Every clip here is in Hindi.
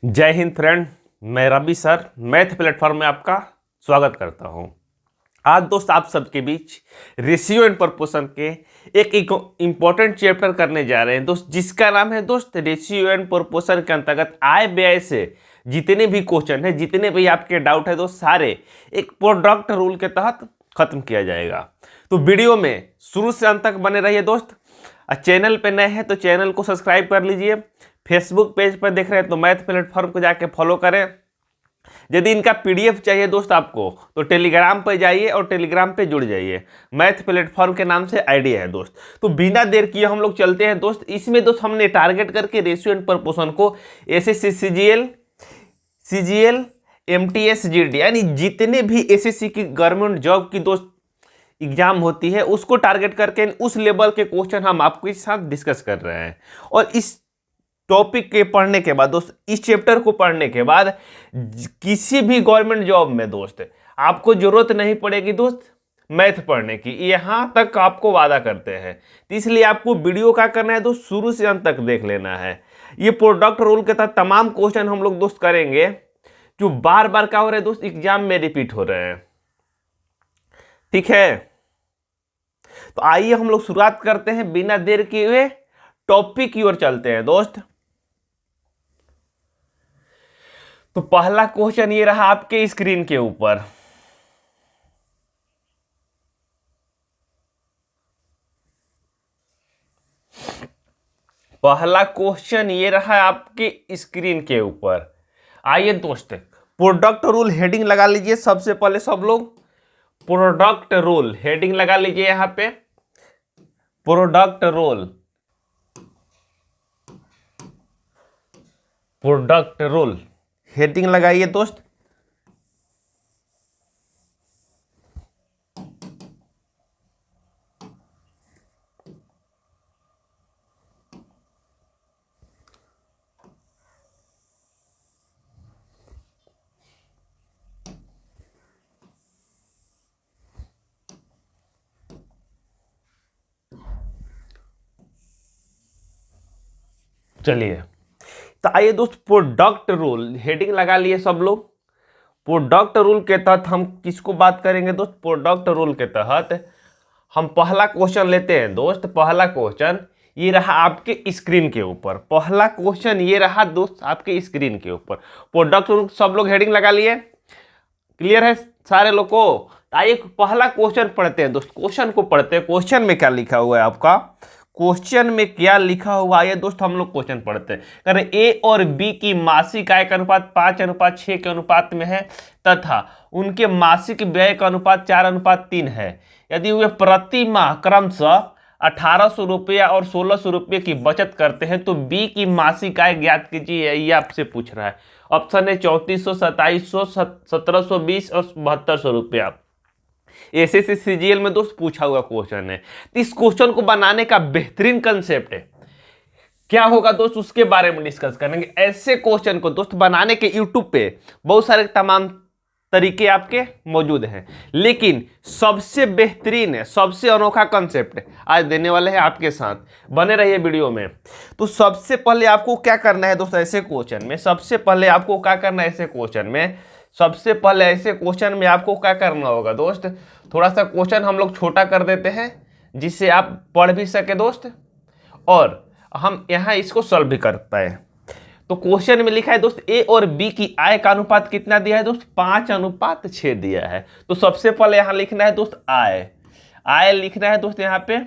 जय हिंद फ्रेंड, मैं रवि सर मैथ प्लेटफॉर्म में आपका स्वागत करता हूं। आज दोस्त आप सबके बीच रेशियो एंड प्रोपोर्शन के एक इम्पॉर्टेंट चैप्टर करने जा रहे हैं दोस्त, जिसका नाम है दोस्त रेशियो एंड प्रोपोर्शन के अंतर्गत आय व्यय से जितने भी क्वेश्चन है, जितने भी आपके डाउट है दोस्त, सारे एक प्रोडक्ट रूल के तहत खत्म किया जाएगा। तो वीडियो में शुरू से अंत तक बने रहिए दोस्त। चैनल पे नए हैं तो चैनल को सब्सक्राइब कर लीजिए। फेसबुक पेज पर देख रहे हैं तो मैथ प्लेटफॉर्म को जाके फॉलो करें। यदि इनका पीडीएफ चाहिए दोस्त आपको तो टेलीग्राम पर जाइए और टेलीग्राम पे जुड़ जाइए। मैथ प्लेटफॉर्म के नाम से आईडी है दोस्त। तो बिना देर किए हम लोग चलते हैं दोस्त। इसमें दोस्त हमने टारगेट करके रेशियो एंड प्रोपोर्शन को एसएससी सीजीएल एमटीएस जीडी यानी जितने भी एसएससी की गवर्नमेंट जॉब की दोस्त एग्जाम होती है उसको टारगेट करके उस लेवल के क्वेश्चन हम आपके साथ डिस्कस कर रहे हैं। और इस टॉपिक के पढ़ने के बाद दोस्त, इस चैप्टर को पढ़ने के बाद किसी भी गवर्नमेंट जॉब में दोस्त आपको जरूरत नहीं पड़ेगी दोस्त मैथ पढ़ने की, यहाँ तक आपको वादा करते हैं। तो इसलिए आपको वीडियो क्या करना है दोस्त, शुरू से अंत तक देख लेना है। ये प्रोडक्ट रूल के तहत तमाम क्वेश्चन हम लोग दोस्त करेंगे जो बार बार क्या हो रहे हैं दोस्त, एग्जाम में रिपीट हो रहे हैं। ठीक है, तो आइए हम लोग शुरुआत करते हैं बिना देर किए हुए टॉपिक की ओर चलते हैं दोस्त। तो पहला क्वेश्चन ये रहा आपके स्क्रीन के ऊपर। पहला क्वेश्चन ये रहा आपके स्क्रीन के ऊपर। आइए दोस्त, प्रोडक्ट रूल हेडिंग लगा लीजिए। सबसे पहले सब लोग प्रोडक्ट रूल हेडिंग लगा लीजिए। यहां पे product rule, product rule heading लगाइए दोस्त। चलिए, तो आइए दोस्त, प्रोडक्ट रूल हेडिंग लगा लिए सब लोग। प्रोडक्ट रूल के तहत हम किसको बात करेंगे दोस्त, प्रोडक्ट रूल के तहत हम पहला क्वेश्चन लेते हैं दोस्त। पहला क्वेश्चन ये रहा आपके स्क्रीन के ऊपर। पहला क्वेश्चन ये रहा दोस्त आपके स्क्रीन के ऊपर। प्रोडक्ट रूल सब लोग हेडिंग लगा लिए, क्लियर है सारे लोग को। आइए पहला क्वेश्चन पढ़ते हैं दोस्त। क्वेश्चन को पढ़ते हैं। क्वेश्चन में क्या लिखा हुआ है आपका, क्वेश्चन में क्या लिखा हुआ है दोस्त, हम लोग क्वेश्चन पढ़ते हैं। करें ए और बी की मासिक आय का अनुपात 5:6 के अनुपात में है तथा उनके मासिक व्यय का अनुपात 4:3 है। यदि वे प्रति माह क्रमशः 1800 रुपया और 1600 रुपये की बचत करते हैं तो बी की मासिक आय ज्ञात कीजिए। ये आपसे पूछ रहा है। ऑप्शन है 3400, 2700, 1720 और 7200 रुपया। एसएससी सीजीएल में दोस्त पूछा हुआ क्वेश्चन है। तो इस क्वेश्चन को बनाने का बेहतरीन कंसेप्ट है क्या होगा दोस्त, उसके बारे में डिस्कस करेंगे। ऐसे क्वेश्चन को दोस्त बनाने के यूट्यूब पे बहुत सारे तमाम तरीके आपके मौजूद हैं, लेकिन सबसे बेहतरीन है, सबसे अनोखा कंसेप्ट आज देने वाले हैं आपके साथ। बने रहिए वीडियो में। तो सबसे पहले आपको क्या करना है दोस्त, ऐसे क्वेश्चन में सबसे पहले आपको क्या करना है, सबसे पहले ऐसे क्वेश्चन में आपको क्या करना होगा दोस्त, थोड़ा सा क्वेश्चन हम लोग छोटा कर देते हैं जिससे आप पढ़ भी सके दोस्त और हम यहाँ इसको सॉल्व भी कर पाए। तो क्वेश्चन में लिखा है दोस्त ए और बी की आय का अनुपात कितना दिया है दोस्त, 5:6 दिया है। तो सबसे पहले यहाँ लिखना है दोस्त आय लिखना है दोस्त। यहाँ पे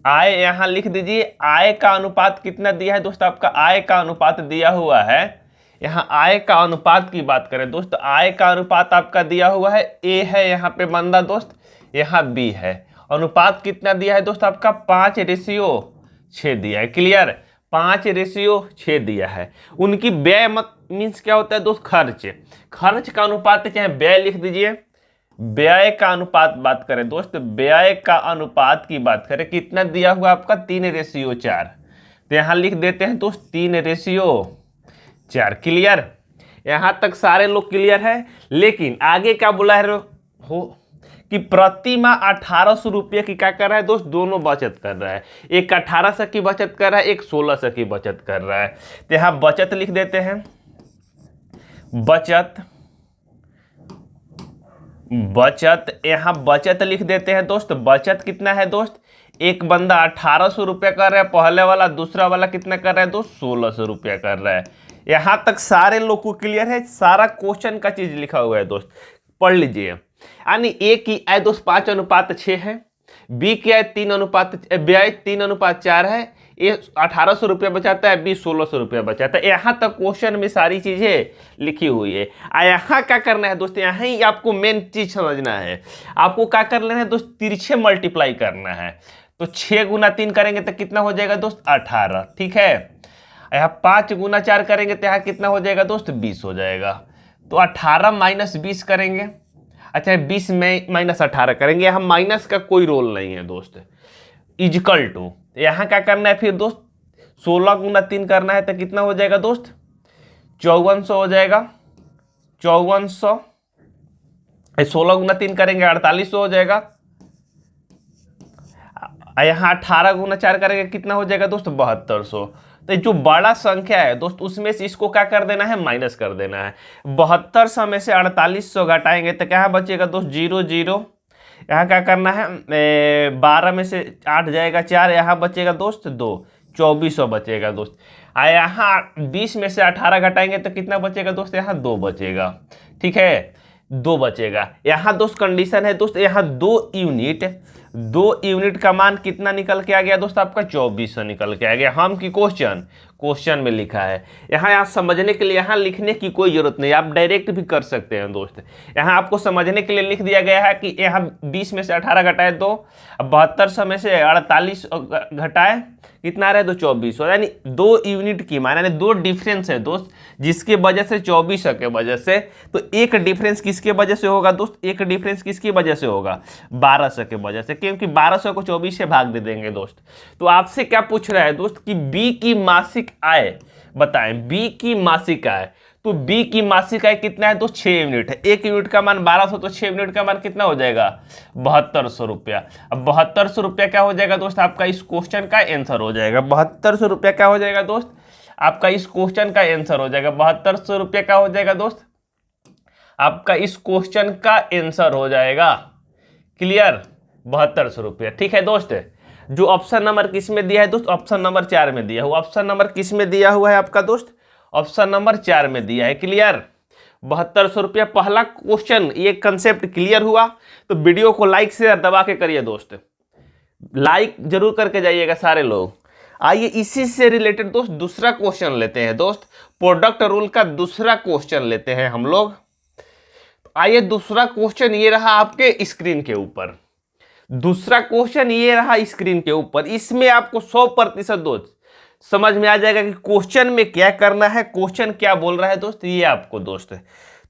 आय यहाँ लिख दीजिए। आय का अनुपात कितना दिया है दोस्त, आपका आय का अनुपात दिया हुआ है। यहाँ आय का अनुपात की बात करें दोस्त, आय का अनुपात आपका दिया हुआ है, ए है यहाँ पे बंदा दोस्त, यहाँ बी है। अनुपात कितना दिया है दोस्त, आपका 5:6 दिया है। क्लियर, 5:6 दिया है। उनकी व्यय मत मीन्स क्या होता है दोस्त, खर्च का अनुपात, चाहे व्यय लिख दीजिए। व्यय का अनुपात बात करें दोस्त, व्यय का अनुपात की बात करें, कितना दिया हुआ आपका 3:4। तो यहाँ लिख देते हैं दोस्त 3:4। क्लियर, यहां तक सारे लोग क्लियर है। लेकिन आगे क्या बोला है हो कि प्रति माह 1800 रुपये की क्या कर रहा है दोस्त, दोनों बचत कर रहा है। एक 1800 की बचत कर रहा है, एक 1600 की बचत कर रहा है। तो यहां बचत लिख देते हैं, बचत यहां बचत लिख देते हैं दोस्त। बचत कितना है दोस्त, एक बंदा 1800 रुपया कर रहा है पहले वाला, दूसरा वाला कितना कर रहा है दोस्त, 1600 रुपया कर रहा है। यहां तक सारे लोग को क्लियर है, सारा क्वेश्चन का चीज लिखा हुआ है दोस्त, पढ़ लीजिए। यानी ए की आय दोस्त 5:6 है, बी की आय 3:4 है, ए 1800 रुपया बचाता है, बी 1600 रुपया बचाता है। यहां तक क्वेश्चन में सारी चीजें लिखी हुई है। यहां क्या करना है दोस्त, यहां ही आपको मेन चीज समझना है। आपको क्या कर लेना है दोस्त, तिरछे मल्टीप्लाई करना है। तो 6 गुना 3 करेंगे तो कितना हो जाएगा दोस्त, 18। ठीक है, यहाँ 5 गुना 4 करेंगे तो यहाँ कितना हो जाएगा दोस्त, 20 हो जाएगा। तो 18 माइनस 20 करेंगे, अच्छा 20 में माइनस 18 करेंगे, यहाँ माइनस का कोई रोल नहीं है दोस्त, इजकल टू। यहाँ क्या करना है फिर दोस्त, 16 गुना 3 करना है तो कितना हो जाएगा दोस्त, 5400 हो जाएगा, 5400। 16 गुना 3 करेंगे 4800 हो जाएगा। यहाँ 18 गुना 4 करेंगे कितना हो जाएगा दोस्त, 7200। तो जो बड़ा संख्या है दोस्त उसमें से इसको क्या कर देना है, माइनस कर देना है। 7200 में से 4800 घटाएंगे तो क्या बचेगा दोस्त, 0 0। यहाँ क्या करना है, 12 में से 8 जाएगा 4, यहाँ बचेगा दोस्त 2, 2400 बचेगा दोस्त। यहाँ 20 में से 18 घटाएंगे तो कितना बचेगा दोस्त, यहाँ 2 बचेगा। ठीक है, 2 बचेगा। यहाँ दोस्त कंडीशन है दोस्त, यहाँ 2 यूनिट का मान कितना निकल के आ गया दोस्त, आपका 2400 निकल के आ गया। हम की क्वेश्चन में लिखा है। यहाँ समझने के लिए यहाँ लिखने की कोई जरूरत नहीं, आप डायरेक्ट भी कर सकते हैं दोस्त। यहाँ आपको समझने के लिए लिख दिया गया है कि यहाँ 20 में से 18 घटाए 2, 7200 में से 48 घटाए कितना रहे, तो 2400। यानी 2 यूनिट की मान, यानी 2 डिफरेंस है दोस्त, जिसके वजह से 2400 के वजह से। तो एक डिफरेंस किसके वजह से होगा दोस्त, एक डिफरेंस किसकी वजह से होगा, 1200 के वजह से, क्योंकि 1200 को 24 से भाग दे देंगे दोस्त। तो आपसे क्या पूछ रहा है दोस्त कि बी की मासिक आय बताएं, बी की मासिक आय। तो बी की मासिक आय कितना है दोस्त, 6 यूनिट है। 1 यूनिट का मान 1200, तो 6 यूनिट का मान कितना हो जाएगा, 7200 रुपया। अब 7200 रुपया क्या हो जाएगा दोस्त, आपका इस क्वेश्चन का आंसर हो जाएगा। 7200 रुपया क्या हो जाएगा दोस्त, आपका इस क्वेश्चन का आंसर हो जाएगा। 7200 रुपया क्या हो जाएगा दोस्त, आपका इस क्वेश्चन का आंसर हो जाएगा। क्लियर, 7200 रुपया। ठीक है दोस्त, जो ऑप्शन नंबर किस में दिया है दोस्त, ऑप्शन नंबर 4 में दिया हुआ। ऑप्शन नंबर किस में दिया हुआ है आपका दोस्त, ऑप्शन नंबर 4 में दिया है। क्लियर, 7200 रुपया पहला क्वेश्चन, ये कंसेप्ट क्लियर हुआ। तो वीडियो को लाइक से दबा के करिए दोस्त, लाइक जरूर करके जाइएगा सारे लोग। आइए इसी से रिलेटेड दोस्त दूसरा क्वेश्चन लेते हैं दोस्त, प्रोडक्ट रूल का दूसरा क्वेश्चन लेते हैं हम लोग। आइए दूसरा क्वेश्चन ये रहा आपके स्क्रीन के ऊपर, दूसरा क्वेश्चन ये रहा स्क्रीन के ऊपर। इसमें आपको 100% दोस्त समझ में आ जाएगा कि क्वेश्चन में क्या करना है, क्वेश्चन क्या बोल रहा है दोस्त, ये आपको दोस्त।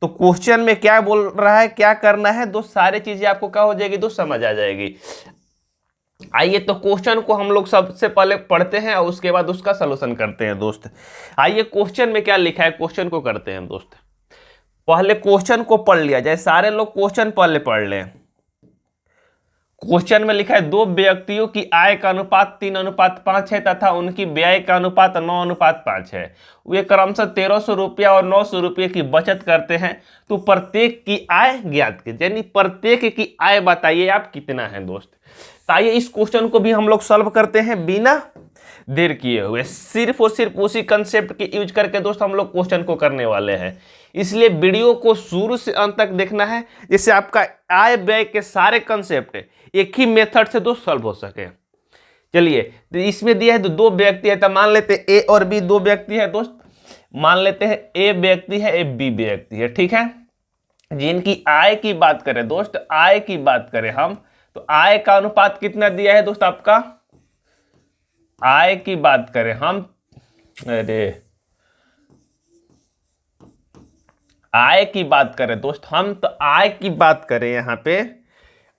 तो क्वेश्चन में क्या बोल रहा है, क्या करना है दोस्त, सारी चीजें आपको क्या हो जाएगी दोस्त, समझ आ जाएगी। आइए तो क्वेश्चन को हम लोग सबसे पहले पढ़ते हैं और उसके बाद उसका सलूशन करते हैं दोस्त। आइए क्वेश्चन में क्या लिखा है, क्वेश्चन को करते हैं दोस्त। पहले क्वेश्चन को पढ़ लिया जाए, सारे लोग क्वेश्चन पहले पढ़ लें। क्वेश्चन में लिखा है 2 व्यक्तियों की आय का अनुपात 3:5 है तथा उनकी व्यय का अनुपात 9:5 है। वे क्रमशः 1300 रुपया और 900 रुपये की बचत करते हैं। तो प्रत्येक की आय ज्ञात कीजिए, यानी प्रत्येक की आय बताइए आप कितना है दोस्त। तो आइए इस क्वेश्चन को भी हम लोग सॉल्व करते हैं बिना देर किए हुए, सिर्फ और सिर्फ उसी कंसेप्ट के यूज करके दोस्त हम लोग क्वेश्चन को करने वाले हैं। इसलिए वीडियो को शुरू से अंत तक देखना है, जिससे आपका आय व्यय के सारे कंसेप्ट एक ही मेथड से दोस्त सॉल्व हो सके। चलिए, तो इसमें दिया है तो 2 व्यक्ति है, तो मान लेते हैं ए और बी 2 व्यक्ति है दोस्त। मान लेते हैं ए व्यक्ति है, ए बी व्यक्ति है। ठीक है, जिनकी आय की बात करें दोस्त, आय की बात करें हम, तो आय का अनुपात कितना दिया है दोस्त आपका, आय की बात करें हम, आय की बात करें दोस्त हम, तो आय की बात करें यहाँ पे,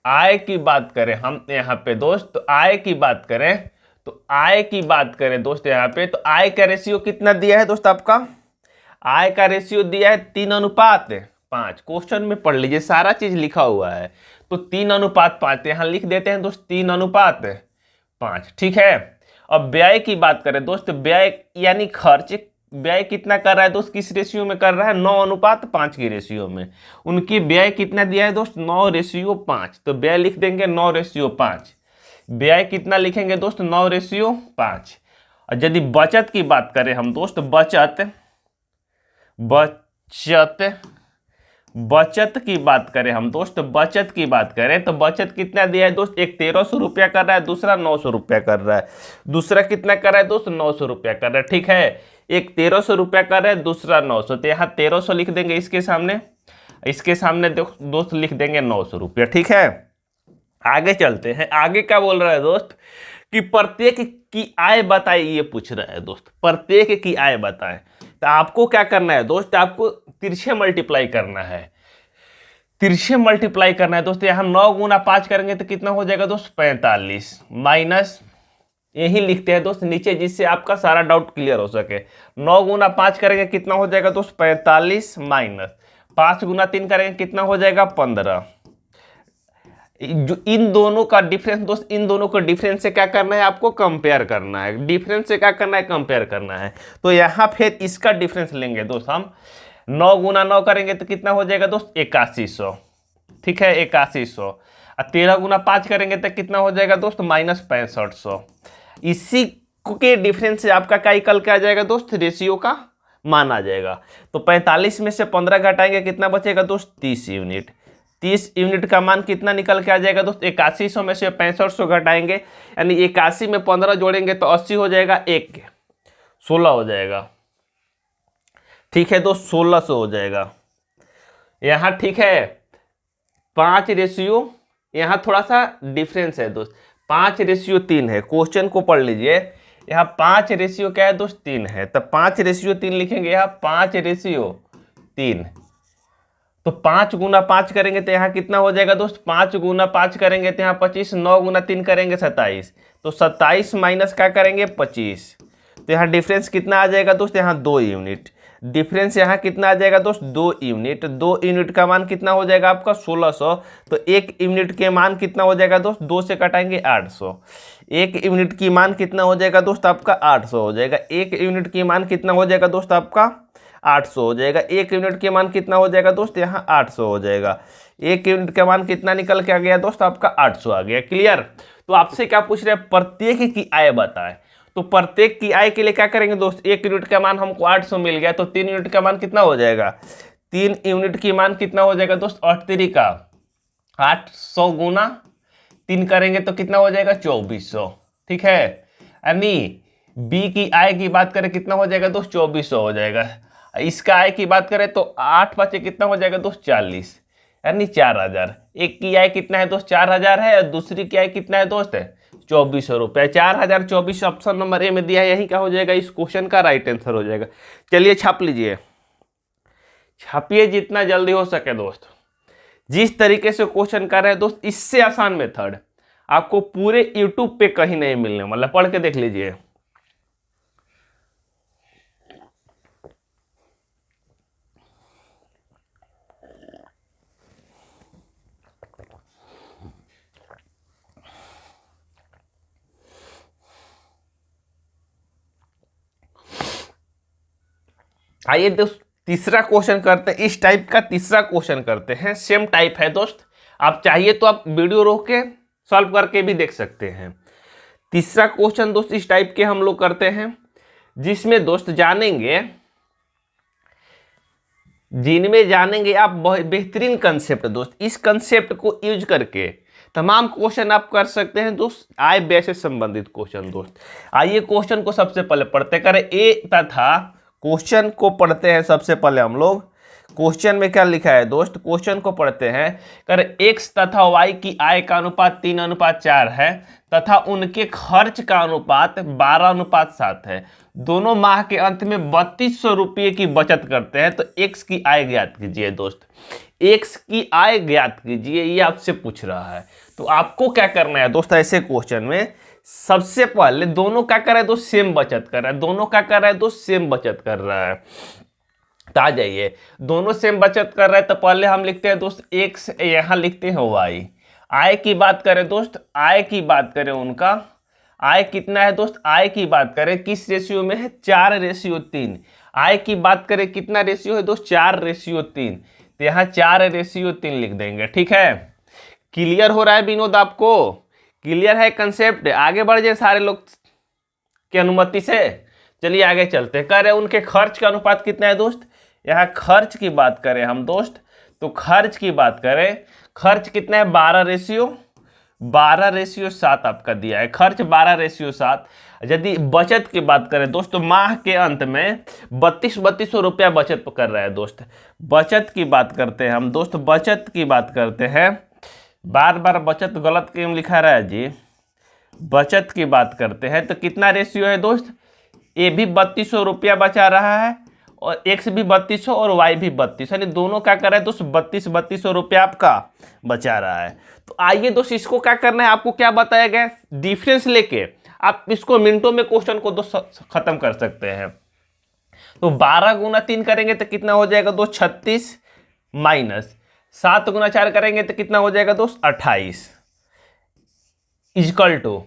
आय की बात करें हम यहाँ पे दोस्त, तो आय की बात करें, तो आय की बात करें दोस्त यहाँ पे, तो आय का रेशियो कितना दिया है दोस्त आपका, आय का रेशियो दिया है 3:5 5। क्वेश्चन में पढ़ लीजिए, सारा चीज लिखा हुआ है। तो 3:5 यहाँ लिख देते हैं दोस्त, 3:5। ठीक है। अब व्यय की बात करें दोस्त, व्यय यानी खर्च, व्यय कितना कर रहा है दोस्त, किस रेशियो में कर रहा है, 9:5 की रेशियो में। उनकी व्यय कितना दिया है दोस्त, 9:5। तो व्यय लिख देंगे 9:5। व्यय कितना लिखेंगे दोस्त, 9:5। और यदि बचत की बात करें हम दोस्त, बचत की बात करें हम दोस्त, बचत की बात करें तो बचत कितना दिया है दोस्त, एक 1300 रुपया कर रहा है, दूसरा 900 रुपया कर रहा है। दूसरा कितना कर रहा है दोस्त, 900 रुपया कर रहा है। ठीक है, एक 1300 रुपया कर रहा है, दूसरा 900। तो यहाँ 1300 लिख देंगे, इसके सामने दोस्त लिख देंगे 900 रुपया। ठीक है, आगे चलते हैं। आगे क्या बोल रहा है दोस्त कि प्रत्येक की आय बताए, ये पूछ रहा है दोस्त, प्रत्येक की आय बताए। तो आपको क्या करना है दोस्त, आपको तिरछे मल्टीप्लाई करना है। तिरछे मल्टीप्लाई करना है दोस्त। यहाँ 9 गुना 5 करेंगे तो कितना हो जाएगा दोस्त, 45 माइनस, यही लिखते हैं दोस्त नीचे, जिससे आपका सारा डाउट क्लियर हो सके। 9 गुना 5 करेंगे कितना हो जाएगा दोस्त, 45 माइनस 5 गुना 3 करेंगे कितना हो जाएगा, 15। जो इन दोनों का डिफरेंस दोस्त, इन दोनों का डिफरेंस से क्या करना है, आपको कंपेयर करना है। डिफरेंस से क्या करना है, कंपेयर करना है। तो यहाँ फिर इसका डिफरेंस लेंगे दोस्त हम। 9 गुना 9 करेंगे तो कितना हो जाएगा दोस्त, 8100। ठीक है, 8100। और 13 गुना 5 करेंगे तो कितना हो जाएगा दोस्त, माइनस 6500। इसी के डिफरेंस से आपका क्या निकल के आ जाएगा दोस्त, रेशियो का मान आ जाएगा। तो 45 में से 15 घटाएंगे कितना बचेगा दोस्त, 30 यूनिट। 30 यूनिट का मान कितना निकल के आ जाएगा दोस्त, 8100 में से 6500 घटाएंगे, यानी 81 में 15 जोड़ेंगे तो 80 हो जाएगा, 1 16 हो जाएगा। ठीक है दोस्त, 1600 हो जाएगा यहाँ। ठीक है, 5 रेशियो, यहाँ थोड़ा सा डिफरेंस है दोस्त, 5:3 है। क्वेश्चन को पढ़ लीजिए, यहाँ 5 रेशियो क्या है दोस्त, 3 है। तो 5:3 लिखेंगे, यहाँ 5:3। तो 5 गुना 5 करेंगे तो यहाँ कितना हो जाएगा दोस्त, 5 गुना 5 करेंगे तो यहाँ 25, 9 गुना 3 करेंगे 27। तो 27 माइनस क्या करेंगे, 25। तो यहाँ डिफरेंस कितना आ जाएगा दोस्त, यहाँ 2 यूनिट। डिफरेंस यहाँ कितना आ जाएगा दोस्त, 2 यूनिट। 2 यूनिट का मान कितना हो जाएगा आपका, 1600। तो 1 यूनिट के मान कितना हो जाएगा दोस्त, 2 से कटाएंगे 800। 1 यूनिट की मान कितना हो जाएगा दोस्त आपका, 800 हो जाएगा। 1 यूनिट की मान कितना हो जाएगा दोस्त आपका, 800 हो जाएगा। 1 यूनिट के मान कितना हो जाएगा दोस्त, यहाँ 800 हो जाएगा। 1 यूनिट का मान कितना निकल के आ गया दोस्त आपका, 800 आ गया। क्लियर। तो आपसे क्या पूछ रहे हैं, प्रत्येक की आय बताएं। तो प्रत्येक की आय के लिए क्या करेंगे दोस्त, 1 यूनिट का मान हमको 800 मिल गया, तो 3 यूनिट का मान कितना हो जाएगा, 3 यूनिट की मान कितना हो जाएगा दोस्त, 8 का 800 गुना 3 करेंगे तो कितना हो जाएगा, 2400। ठीक है, यानी बी की आय की बात करें कितना हो जाएगा दोस्त, 2400 हो जाएगा। इसका आय की बात करें तो 8 बचे कितना हो जाएगा दोस्त, 40, यानी 4000। एक की आय कितना है दोस्त, 4000 है, और दूसरी की आय कितना है दोस्त, 2400 रुपये। 4024 ऑप्शन नंबर ए में दिया है, यही क्या हो जाएगा, इस क्वेश्चन का राइट आंसर हो जाएगा। चलिए छाप लीजिए, छापिए जितना जल्दी हो सके दोस्त। जिस तरीके से क्वेश्चन कर रहे हैं दोस्त, इससे आसान मेथड आपको पूरे यूट्यूब पे कहीं नहीं मिलने वाला, पढ़ के देख लीजिए। आइए दोस्त तीसरा क्वेश्चन करते हैं, इस टाइप का तीसरा क्वेश्चन करते हैं। सेम टाइप है दोस्त, आप चाहिए तो आप वीडियो रोक के सॉल्व करके भी देख सकते हैं। तीसरा क्वेश्चन दोस्त इस टाइप के हम लोग करते हैं, जिसमें दोस्त जानेंगे, जिनमें जानेंगे आप बेहतरीन कंसेप्ट दोस्त। इस कंसेप्ट को यूज करके तमाम क्वेश्चन आप कर सकते हैं दोस्त, आय व्यय से संबंधित क्वेश्चन दोस्त। आइए क्वेश्चन को सबसे पहले पढ़ते करें, ए तथा क्वेश्चन को पढ़ते हैं सबसे पहले हम लोग। क्वेश्चन में क्या लिखा है दोस्त, क्वेश्चन को पढ़ते हैं। कर एक्स तथा वाई की आय का अनुपात 3:4 है तथा उनके खर्च का अनुपात 12:7 है। दोनों माह के अंत में 3200 रुपये की बचत करते हैं, तो एक्स की आय ज्ञात कीजिए दोस्त। एक्स की आय ज्ञात कीजिए, ये आपसे पूछ रहा है। तो आपको क्या करना है दोस्त, ऐसे क्वेश्चन में सबसे पहले दोनों क्या कर रहा है दोस्त, सेम बचत कर रहा है। दोनों क्या कर रहा है दोस्त, सेम बचत कर रहा है। तो आ जाइए, दोनों सेम बचत कर रहे हैं, तो पहले हम लिखते हैं दोस्त एक्स, यहाँ लिखते हैं वाई। आय की बात करें दोस्त, आय की बात करें उनका, आय कितना है दोस्त, आय की बात करें किस रेशियो में है, 4:3। आय की बात करें कितना रेशियो है दोस्त, 4:3। तो यहाँ 4:3 लिख देंगे, ठीक है। क्लियर हो रहा है विनोद आपको, क्लियर है कंसेप्ट? आगे बढ़ जाए सारे लोग की अनुमति से। चलिए आगे चलते हैं। कह रहे हैं उनके खर्च का अनुपात कितना है दोस्त, यहाँ खर्च की बात करें हम दोस्त, तो खर्च की बात करें, खर्च कितना है, 12:7 आपका दिया है, खर्च 12:7। यदि बचत की बात करें दोस्त, तो माह के अंत में 3200 रुपया बचत कर रहा है दोस्त। बचत की बात करते हैं हम दोस्त, बचत की बात करते हैं, बार बार बचत गलत क्यों लिखा रहा है जी, बचत की बात करते हैं तो कितना रेशियो है दोस्त, ए भी 3200 रुपया बचा रहा है और एक्स भी 3200 और वाई भी 3200, यानी दोनों क्या कर रहे हैं दोस्त, 3200 रुपया आपका बचा रहा है। तो आइए दोस्त इसको क्या करना है, आपको क्या बताया गया, डिफरेंस लेके आप इसको मिनटों में क्वेश्चन को दोस्त खत्म कर सकते हैं। तो 12 गुना 3 करेंगे तो कितना हो जाएगा दोस्त, 36, माइनस 7 गुना 4 करेंगे तो कितना हो जाएगा दोस्त, 28, इजकल टू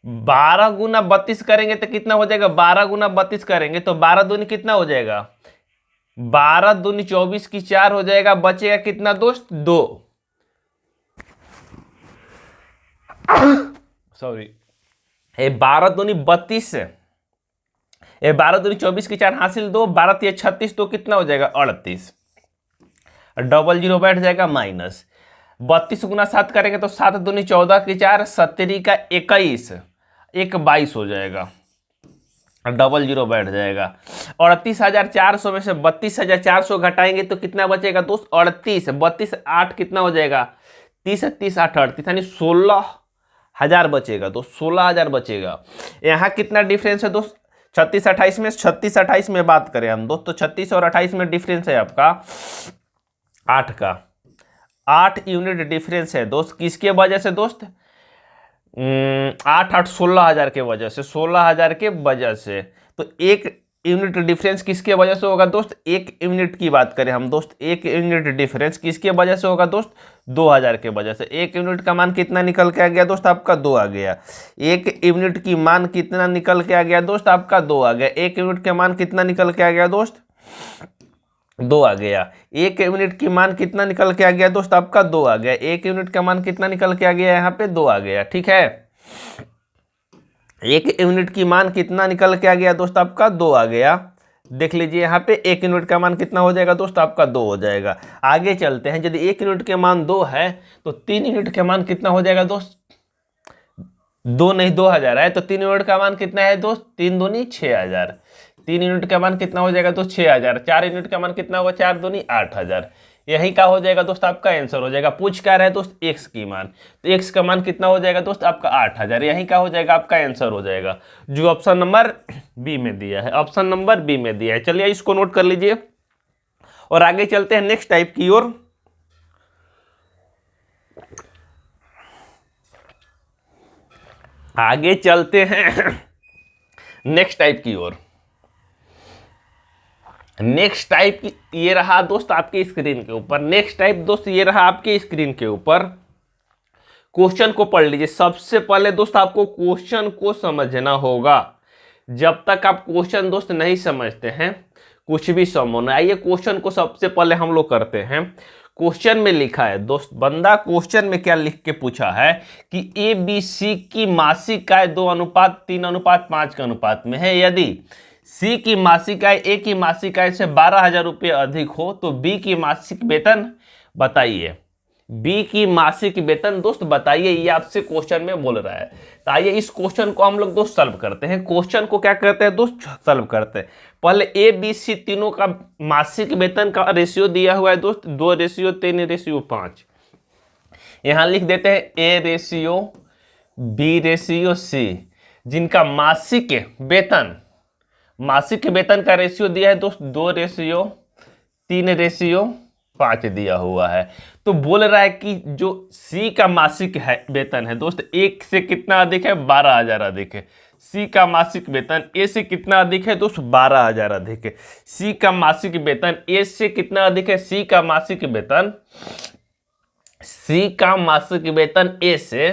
12 गुना 32 करेंगे तो कितना हो जाएगा, 12 गुना 32 करेंगे तो 12 दूनी कितना हो जाएगा, 12 दूनी 24 की 4 हो जाएगा, बचेगा कितना दोस्त, 2। सॉरी, 12 दूनी 32, 12 दूनी 24 की 4 हासिल 2, 12 3 36, तो कितना हो जाएगा, 38, डबल जीरो बैठ जाएगा, माइनस 32 गुना 7 करेंगे तो 7 दूनी 14 की 4, 17 का 21, 22 हो जाएगा, डबल जीरो बैठ जाएगा। 38,400 में से 32,400 घटाएंगे तो कितना बचेगा दोस्त, 38, 32 8 कितना हो जाएगा, 30 30 8 38, यानी 16,000 बचेगा दोस्त, 16,000 बचेगा। यहाँ कितना डिफरेंस है दोस्त, 36 28 में, 36 28 में बात करें हम दोस्त, तो 36 और 28 में डिफरेंस है आपका 8 का, 8 यूनिट डिफरेंस है दोस्त। किसके वजह से दोस्त, 8 8 16,000 के वजह से, 16,000 के वजह से। तो 1 यूनिट डिफरेंस किसके वजह से होगा दोस्त, 1 यूनिट की बात करें हम दोस्त, 1 यूनिट डिफरेंस किसके वजह से होगा दोस्त, 2,000 के वजह से। 1 यूनिट का मान कितना निकल के आ गया दोस्त, आपका 2 आ गया। 1 यूनिट की मान कितना निकल के आ गया दोस्त, आपका 2 आ गया। 1 यूनिट के मान कितना निकल के आ गया दोस्त, 2 आ गया। 1 यूनिट की मान कितना निकल के आ गया दोस्त, आपका 2 आ गया। 1 यूनिट का मान कितना निकल के आ गया, यहाँ पे 2 आ गया, ठीक है। 1 यूनिट की मान कितना निकल के आ गया दोस्त, आपका 2 आ गया। देख लीजिए यहाँ पे 1 यूनिट का मान कितना हो जाएगा दोस्त, आपका 2 हो जाएगा। आगे चलते हैं, यदि 1 यूनिट के मान 2 है तो 3 यूनिट के मान कितना हो जाएगा दोस्त, 2 नहीं 2,000 है, तो 3 यूनिट का मान कितना है दोस्त, 3 दूनी 6,000। 3 यूनिट का मान कितना हो जाएगा दोस्त, 6,000। 4 यूनिट का मान कितना होगा, 4 दूनी 8,000। यही का हो जाएगा दोस्त, आपका आंसर हो जाएगा। पूछ क्या रहा है दोस्त, एक्स की मान, तो एक्स का मान कितना हो जाएगा दोस्त, आपका 8,000। यही का हो जाएगा, आपका आंसर हो जाएगा, जो ऑप्शन नंबर बी में दिया है, ऑप्शन नंबर बी में दिया है। चलिए इसको नोट कर लीजिए और आगे चलते हैं नेक्स्ट टाइप की ओर। आगे चलते हैं नेक्स्ट टाइप की ओर। नेक्स्ट टाइप ये रहा दोस्त आपके स्क्रीन के ऊपर। नेक्स्ट टाइप दोस्त ये रहा आपके स्क्रीन के ऊपर। क्वेश्चन को पढ़ लीजिए। सबसे पहले दोस्त आपको क्वेश्चन को समझना होगा। जब तक आप क्वेश्चन दोस्त नहीं समझते हैं कुछ भी संभव नहीं। आइए क्वेश्चन को सबसे पहले हम लोग करते हैं। क्वेश्चन में लिखा है दोस्त, बंदा क्वेश्चन में क्या लिख के पूछा है कि ए बी सी की मासिक आय 2:3:5 के अनुपात में है। यदि सी की मासिक आय ए की मासिक आय से 12,000 रुपये अधिक हो तो बी की मासिक वेतन बताइए। बी की मासिक वेतन दोस्त बताइए, ये आपसे क्वेश्चन में बोल रहा है। तो आइए इस क्वेश्चन को हम लोग दोस्त सॉल्व करते हैं। क्वेश्चन को क्या करते हैं दोस्त, सॉल्व करते हैं। पहले ए बी सी तीनों का मासिक वेतन का रेशियो दिया हुआ है दोस्त, 2:3:5। यहां लिख देते हैं A/, B/C। जिनका मासिक वेतन का रेशियो दिया है दोस्त 2:3:5 दिया हुआ है। तो बोल रहा है कि जो सी का मासिक है वेतन है दोस्त एक से कितना अधिक है, 12,000 अधिक है। सी का मासिक वेतन ए से कितना अधिक है दोस्त? 12,000 अधिक है। सी का मासिक वेतन ए से कितना अधिक है? सी का मासिक वेतन ए से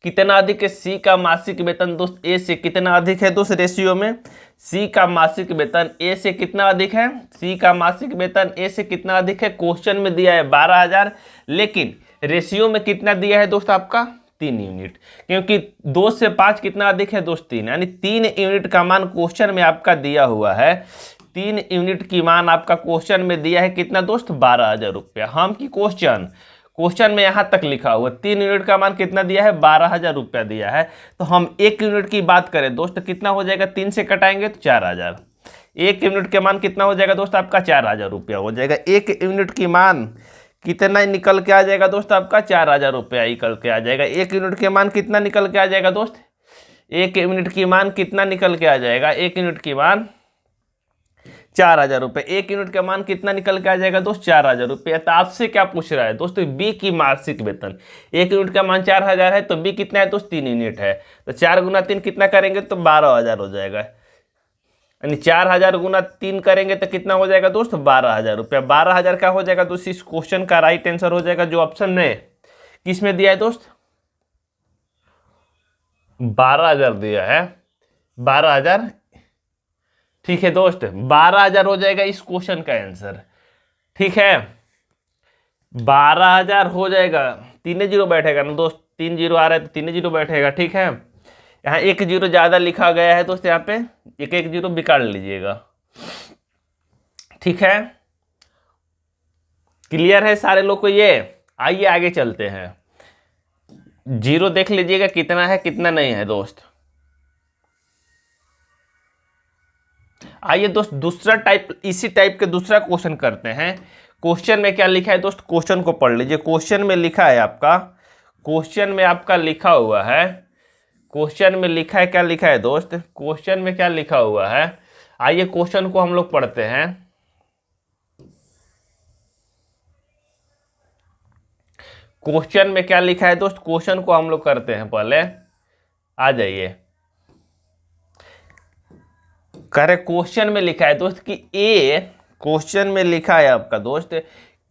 कितना अधिक है? सी का मासिक वेतन दोस्त ए से कितना अधिक है दोस्त? रेशियो में सी का मासिक वेतन ए से कितना अधिक है? सी का मासिक वेतन ए से कितना अधिक है? क्वेश्चन में दिया है 12,000, लेकिन रेशियो में कितना दिया है दोस्त? आपका 3 यूनिट, क्योंकि 2 से 5 कितना अधिक है दोस्त? 3, यानी 3 यूनिट का मान क्वेश्चन में आपका दिया हुआ है। 3 यूनिट की मान आपका क्वेश्चन में दिया है कितना दोस्त? 12,000 रुपया। हम की क्वेश्चन में यहां तक लिखा हुआ 3 यूनिट का मान कितना दिया है? 12,000 रुपया दिया है। तो हम 1 यूनिट की बात करें दोस्त तो कितना हो जाएगा? 3 से कटाएंगे तो 4,000। 1 यूनिट के मान कितना हो जाएगा दोस्त? आपका 4,000 रुपया हो जाएगा। 1 यूनिट की मान कितना निकल के आ जाएगा दोस्त? आपका 4,000 रुपया निकल के आ जाएगा। 1 यूनिट के मान कितना निकल के आ जाएगा दोस्त? 1 यूनिट की मान कितना निकल के आ जाएगा? 1 यूनिट की मान 4,000 रुपये। 1 यूनिट का मान कितना निकल के आ जाएगा दोस्त? 4,000 रुपये। तो आपसे क्या पूछ रहा है दोस्तों? बी की मासिक वेतन। 1 यूनिट का मान 4,000 है, तो बी कितना है दोस्त? 3 यूनिट है। तो 4 गुना 3 कितना करेंगे तो 12,000 हो जाएगा, यानी 4,000 गुना 3 करेंगे तो कितना हो जाएगा दोस्त? 12,000 रुपया। 12,000 क्या हो जाएगा दोस्त? इस क्वेश्चन का राइट आंसर हो जाएगा जो ऑप्शन में किस में दिया है दोस्त? 12,000 दिया है। 12,000, ठीक है दोस्त, 12,000 हो जाएगा इस क्वेश्चन का आंसर। ठीक है, 12,000 हो जाएगा। 3 जीरो बैठेगा ना दोस्त? 3 जीरो आ रहा है तो 3 जीरो बैठेगा। ठीक है, यहाँ 1 जीरो ज्यादा लिखा गया है दोस्त, यहाँ पे 1 जीरो निकाल लीजिएगा। ठीक है, क्लियर है सारे लोग को ये? आइए आगे चलते हैं। जीरो देख लीजिएगा कितना है कितना नहीं है दोस्त। आइए दोस्त दूसरा टाइप, इसी टाइप के दूसरा क्वेश्चन करते हैं। क्वेश्चन में क्या लिखा है दोस्त? क्वेश्चन को पढ़ लीजिए। क्वेश्चन में लिखा है आपका, क्वेश्चन में आपका लिखा हुआ है, क्वेश्चन में लिखा है, क्या लिखा है दोस्त? क्वेश्चन में क्या लिखा हुआ है? आइए क्वेश्चन को हम लोग पढ़ते हैं। क्वेश्चन में क्या लिखा है दोस्त? क्वेश्चन को हम लोग करते हैं पहले। आ जाइए, करे क्वेश्चन में लिखा है दोस्त कि ए, क्वेश्चन में लिखा है आपका दोस्त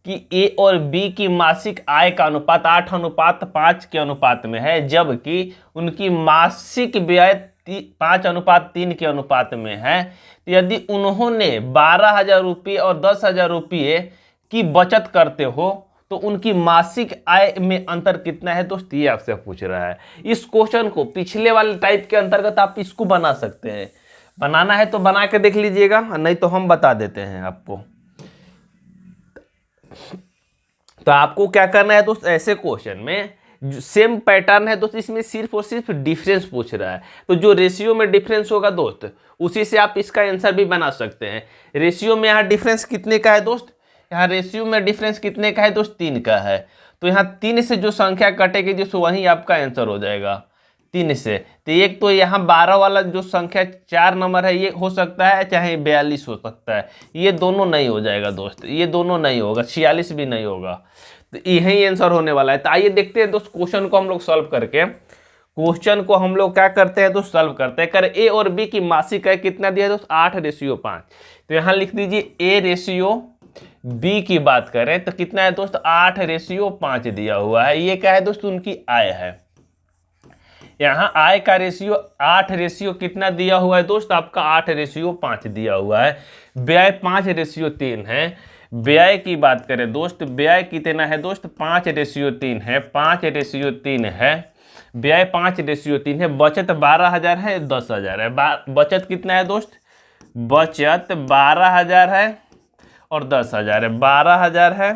कि ए और बी की मासिक आय का अनुपात 8:5 के अनुपात में है, जबकि उनकी मासिक व्यय 5:3 के अनुपात में है। तो यदि उन्होंने 12,000 रुपये और 10,000 रुपये की बचत करते हो तो उनकी मासिक आय में अंतर कितना है दोस्त? ये आपसे पूछ रहा है। इस क्वेश्चन को पिछले वाले टाइप के अंतर्गत आप इसको बना सकते हैं। बनाना है तो बना के देख लीजिएगा, नहीं तो हम बता देते हैं आपको। तो आपको क्या करना है दोस्त? ऐसे क्वेश्चन में सेम पैटर्न है दोस्त, इसमें सिर्फ और सिर्फ डिफरेंस पूछ रहा है। तो जो रेशियो में डिफरेंस होगा दोस्त, उसी से आप इसका आंसर भी बना सकते हैं। रेशियो में यहाँ डिफरेंस कितने का है दोस्त? यहाँ रेशियो में डिफरेंस कितने का है दोस्त? 3 का है। तो यहाँ 3 से जो संख्या कटेगी दोस्त वही आपका आंसर हो जाएगा 3 से। तो एक तो यहाँ 12 वाला जो संख्या 4 नंबर है ये हो सकता है, चाहे 42 हो सकता है। ये दोनों नहीं हो जाएगा दोस्त, ये दोनों नहीं होगा, 46 भी नहीं होगा। तो यही आंसर होने वाला है। तो आइए देखते हैं दोस्त क्वेश्चन को हम लोग सॉल्व करके। क्वेश्चन को हम लोग क्या करते हैं दोस्त? सॉल्व करते हैं। कर ए और बी की मासिक आय कितना दिया है दोस्त? 8:5। तो यहाँ लिख दीजिए ए रेशियो बी की बात करें तो कितना है दोस्त? 8:5 दिया हुआ है। ये क्या है दोस्त? उनकी आय है। यहाँ आय का रेशियो 8 कितना दिया हुआ है दोस्त? आपका 8:5 दिया हुआ है। व्यय 5:3 है। व्यय की बात करें दोस्त, व्यय कितना है दोस्त? 5:3 है। 5:3 है, व्यय 5:3 है। बचत 12,000 है, 10,000 है। बचत कितना है दोस्त? बचत 12,000 है और 10,000 है। 12,000 है,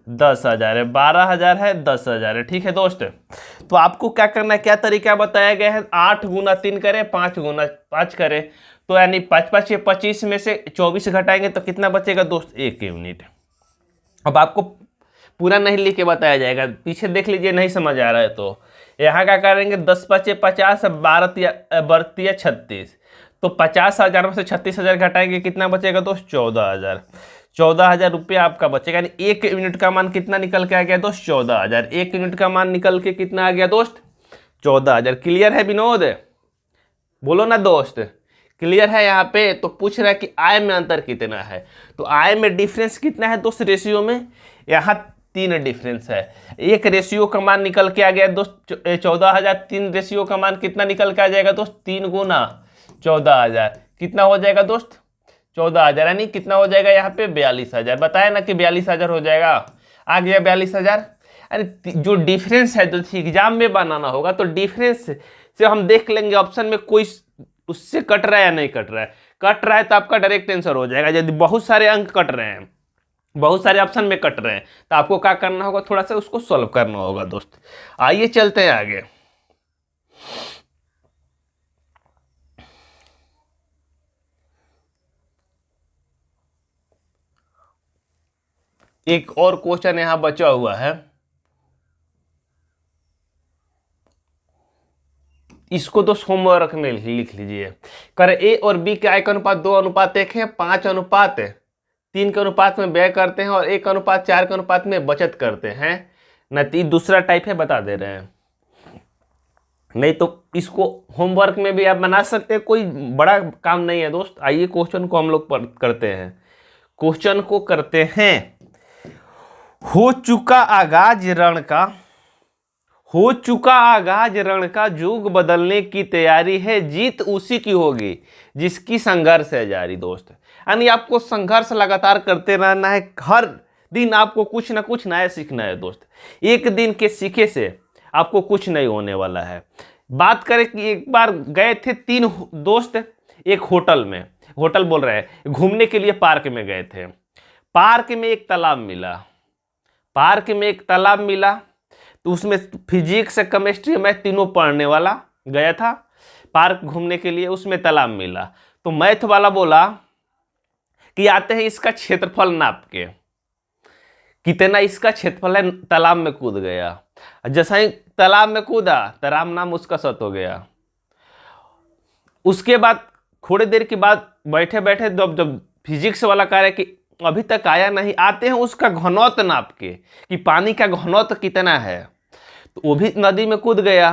10,000 है। 12,000 है, 10,000 है। ठीक है दोस्त, तो आपको क्या करना है, क्या तरीका बताया गया है? 8 गुना 3 करें, 5 गुना 5 करें, तो यानी 5×5 = 25 में से 24 घटाएंगे तो कितना बचेगा दोस्त? 1 यूनिट। अब आपको पूरा नहीं लिख के बताया जाएगा, पीछे देख लीजिए, नहीं समझ आ रहा है तो यहाँ क्या करेंगे? 10×5 = 50, 12×3 = 36। तो 50,000 में से 36,000 घटाएंगे, कितना बचेगा दोस्त? 14,000। 14,000 रुपया आपका बचेगा। यानी 1 यूनिट का मान कितना निकल के आ गया दोस्त? 14,000। 1 यूनिट का मान निकल के कितना आ गया दोस्त? 14,000। क्लियर है विनोद? बोलो ना दोस्त, क्लियर है यहाँ पे। तो पूछ रहा है कि आय में अंतर कितना है, तो आय में डिफरेंस कितना है दोस्त रेशियो में, यहाँ 3 डिफरेंस है। एक रेशियो का मान निकल के आ गया दोस्त 14,000, 3 रेशियो का मान कितना निकल के आ जाएगा दोस्त, 3 गुना 14,000 कितना हो जाएगा दोस्त, 14,000, यानी कितना हो जाएगा यहाँ पे 42,000। बताया ना कि 42,000 हो जाएगा, आ गया 42,000। अरे जो डिफरेंस है जो एग्जाम में बनाना होगा, तो डिफरेंस से हम देख लेंगे ऑप्शन में कोई उससे कट रहा है या नहीं कट रहा है। कट रहा है तो आपका डायरेक्ट आंसर हो जाएगा। यदि बहुत सारे अंक कट रहे हैं, बहुत सारे ऑप्शन में कट रहे हैं, तो आपको क्या करना होगा, थोड़ा सा उसको सॉल्व करना होगा दोस्त। आइए चलते हैं आगे। एक और क्वेश्चन यहां बचा हुआ है, इसको तो होमवर्क में लिख लीजिए। कर ए और बी के आय का अनुपात 2:1 है, 5:3 के अनुपात में व्यय करते हैं और 1:4 के अनुपात में बचत करते हैं। दूसरा टाइप है, बता दे रहे हैं। नहीं तो इसको होमवर्क में भी आप बना सकते हैं, कोई बड़ा काम नहीं है दोस्त। आइए क्वेश्चन को हम लोग करते हैं, क्वेश्चन को करते हैं। हो चुका आगाज रण का युग बदलने की तैयारी है, जीत उसी की होगी जिसकी संघर्ष है जारी दोस्त। यानी आपको संघर्ष लगातार करते रहना है, हर दिन आपको कुछ ना कुछ नया सीखना है दोस्त। एक दिन के सीखे से आपको कुछ नहीं होने वाला है। बात करें कि एक बार गए थे 3 दोस्त एक होटल में, होटल बोल रहे हैं, घूमने के लिए पार्क में गए थे। पार्क में एक तालाब मिला, तो उसमें फिजिक्स केमिस्ट्री मैथ तीनों पढ़ने वाला गया था पार्क घूमने के लिए, उसमें तालाब मिला। तो मैथ वाला बोला कि आते हैं इसका क्षेत्रफल नाप के, कितना इसका क्षेत्रफल है। तालाब में कूद गया, जैसा ही तालाब में कूदा तो राम नाम उसका सत हो गया। उसके बाद थोड़ी देर के बाद बैठे बैठे जब फिजिक्स वाला कह रहा है कि अभी तक आया नहीं, आते हैं उसका घनत्व नाप के कि पानी का घनत्व कितना है। तो वो भी नदी में कूद गया,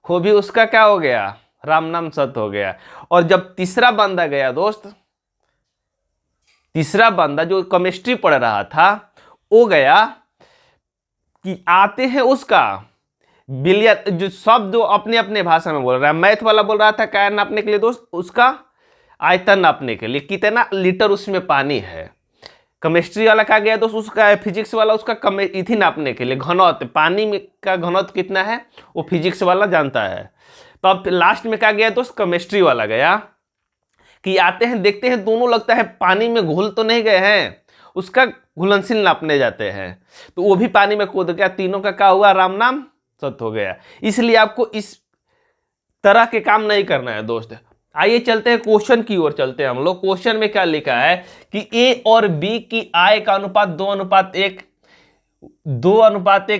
वो भी उसका क्या हो गया, राम नाम सत हो गया। और जब तीसरा बंदा गया दोस्त, तीसरा बंदा जो केमिस्ट्री पढ़ रहा था, वो गया कि आते हैं उसका बिलियन, जो शब्द जो अपने अपने भाषा में बोल रहा है। मैथ वाला बोल रहा था क्या नापने के लिए दोस्त, उसका आयतन नापने के लिए, कितना लीटर उसमें पानी है। केमिस्ट्री वाला क्या गया दोस्त, उसका फिजिक्स वाला उसका इथी नापने के लिए, घनत्व, पानी में का घनत्व कितना है वो फिजिक्स वाला जानता है। तो अब लास्ट में क्या गया दोस्त, केमिस्ट्री वाला गया कि आते हैं देखते हैं दोनों लगता है पानी में घुल तो नहीं गए हैं, उसका घुलनशील नापने जाते हैं। तो वो भी पानी में कूद गया, तीनों का क्या हुआ, राम नाम सत हो गया। इसलिए आपको इस तरह के काम नहीं करना है दोस्त। आइए चलते हैं क्वेश्चन की ओर चलते हैं हम लोग। क्वेश्चन में क्या लिखा है कि ए और बी की आय का अनुपात 2:1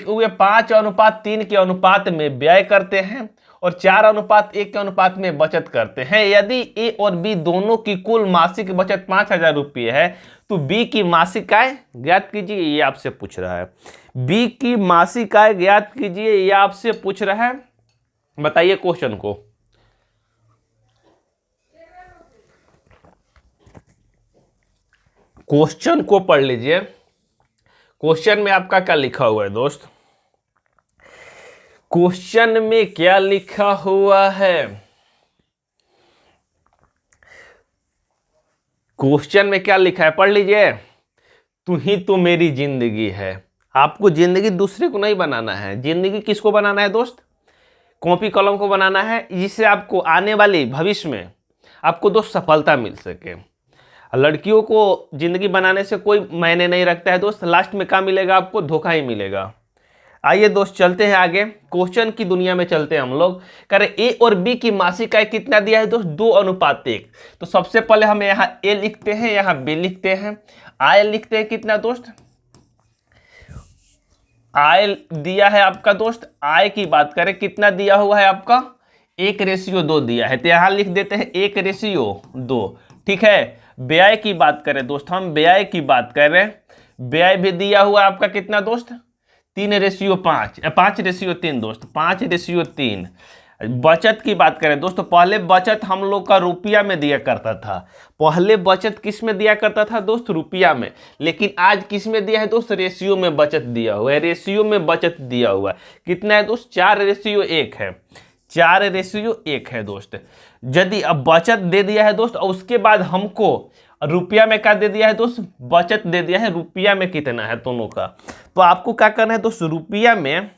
वे 5:3 के अनुपात में व्यय करते हैं और 4:1 के अनुपात में बचत करते हैं। यदि ए और बी दोनों की कुल मासिक बचत 5,000 रुपये है, तो बी की मासिक आय ज्ञात कीजिए, ये आपसे पूछ रहा है। बी की मासिक आय ज्ञात कीजिए, ये आपसे पूछ रहा है। बताइए क्वेश्चन को। क्वेश्चन को पढ़ लीजिए। क्वेश्चन में आपका क्या लिखा हुआ है दोस्त, क्वेश्चन में क्या लिखा हुआ है, क्वेश्चन में क्या लिखा है पढ़ लीजिए। तू ही तो मेरी जिंदगी है। आपको जिंदगी दूसरे को नहीं बनाना है, जिंदगी किसको बनाना है दोस्त, कॉपी कलम को बनाना है, जिससे आपको आने वाली भविष्य में आपको दोस्त सफलता मिल सके। लड़कियों को जिंदगी बनाने से कोई मायने नहीं रखता है दोस्त, लास्ट में क्या मिलेगा आपको, धोखा ही मिलेगा। आइए दोस्त चलते हैं आगे, क्वेश्चन की दुनिया में चलते हैं हम लोग। करें ए और बी की मासिक आय कितना दिया है दोस्त, 2:1। तो सबसे पहले हम यहाँ ए लिखते हैं, यहाँ बी लिखते हैं, आय लिखते हैं कितना दोस्त, आय दिया है आपका दोस्त। आय की बात करें कितना दिया हुआ है आपका, 1:2 दिया है, तो यहाँ लिख देते हैं 1:2। ठीक है। व्यय की बात करें दोस्त, हम व्यय की बात कर रहे हैं, व्यय भी दिया हुआ है आपका कितना दोस्त, 3:5, 5:3 दोस्त, 5:3। बचत की बात करें दोस्तों, पहले बचत हम लोग का रुपया में दिया करता था। पहले बचत किस में दिया करता था दोस्त? रुपया में। लेकिन आज किस में दिया है दोस्त? रेशियो में बचत दिया हुआ है। रेशियो में बचत दिया हुआ है। कितना है दोस्त? 4:1 है। 4:1 है दोस्त। यदि अब बचत दे दिया है दोस्त और उसके बाद हमको रुपया में क्या दे दिया है दोस्त? बचत दे दिया है। रुपया में कितना है दोनों का, तो आपको क्या करना है दोस्त? रुपया में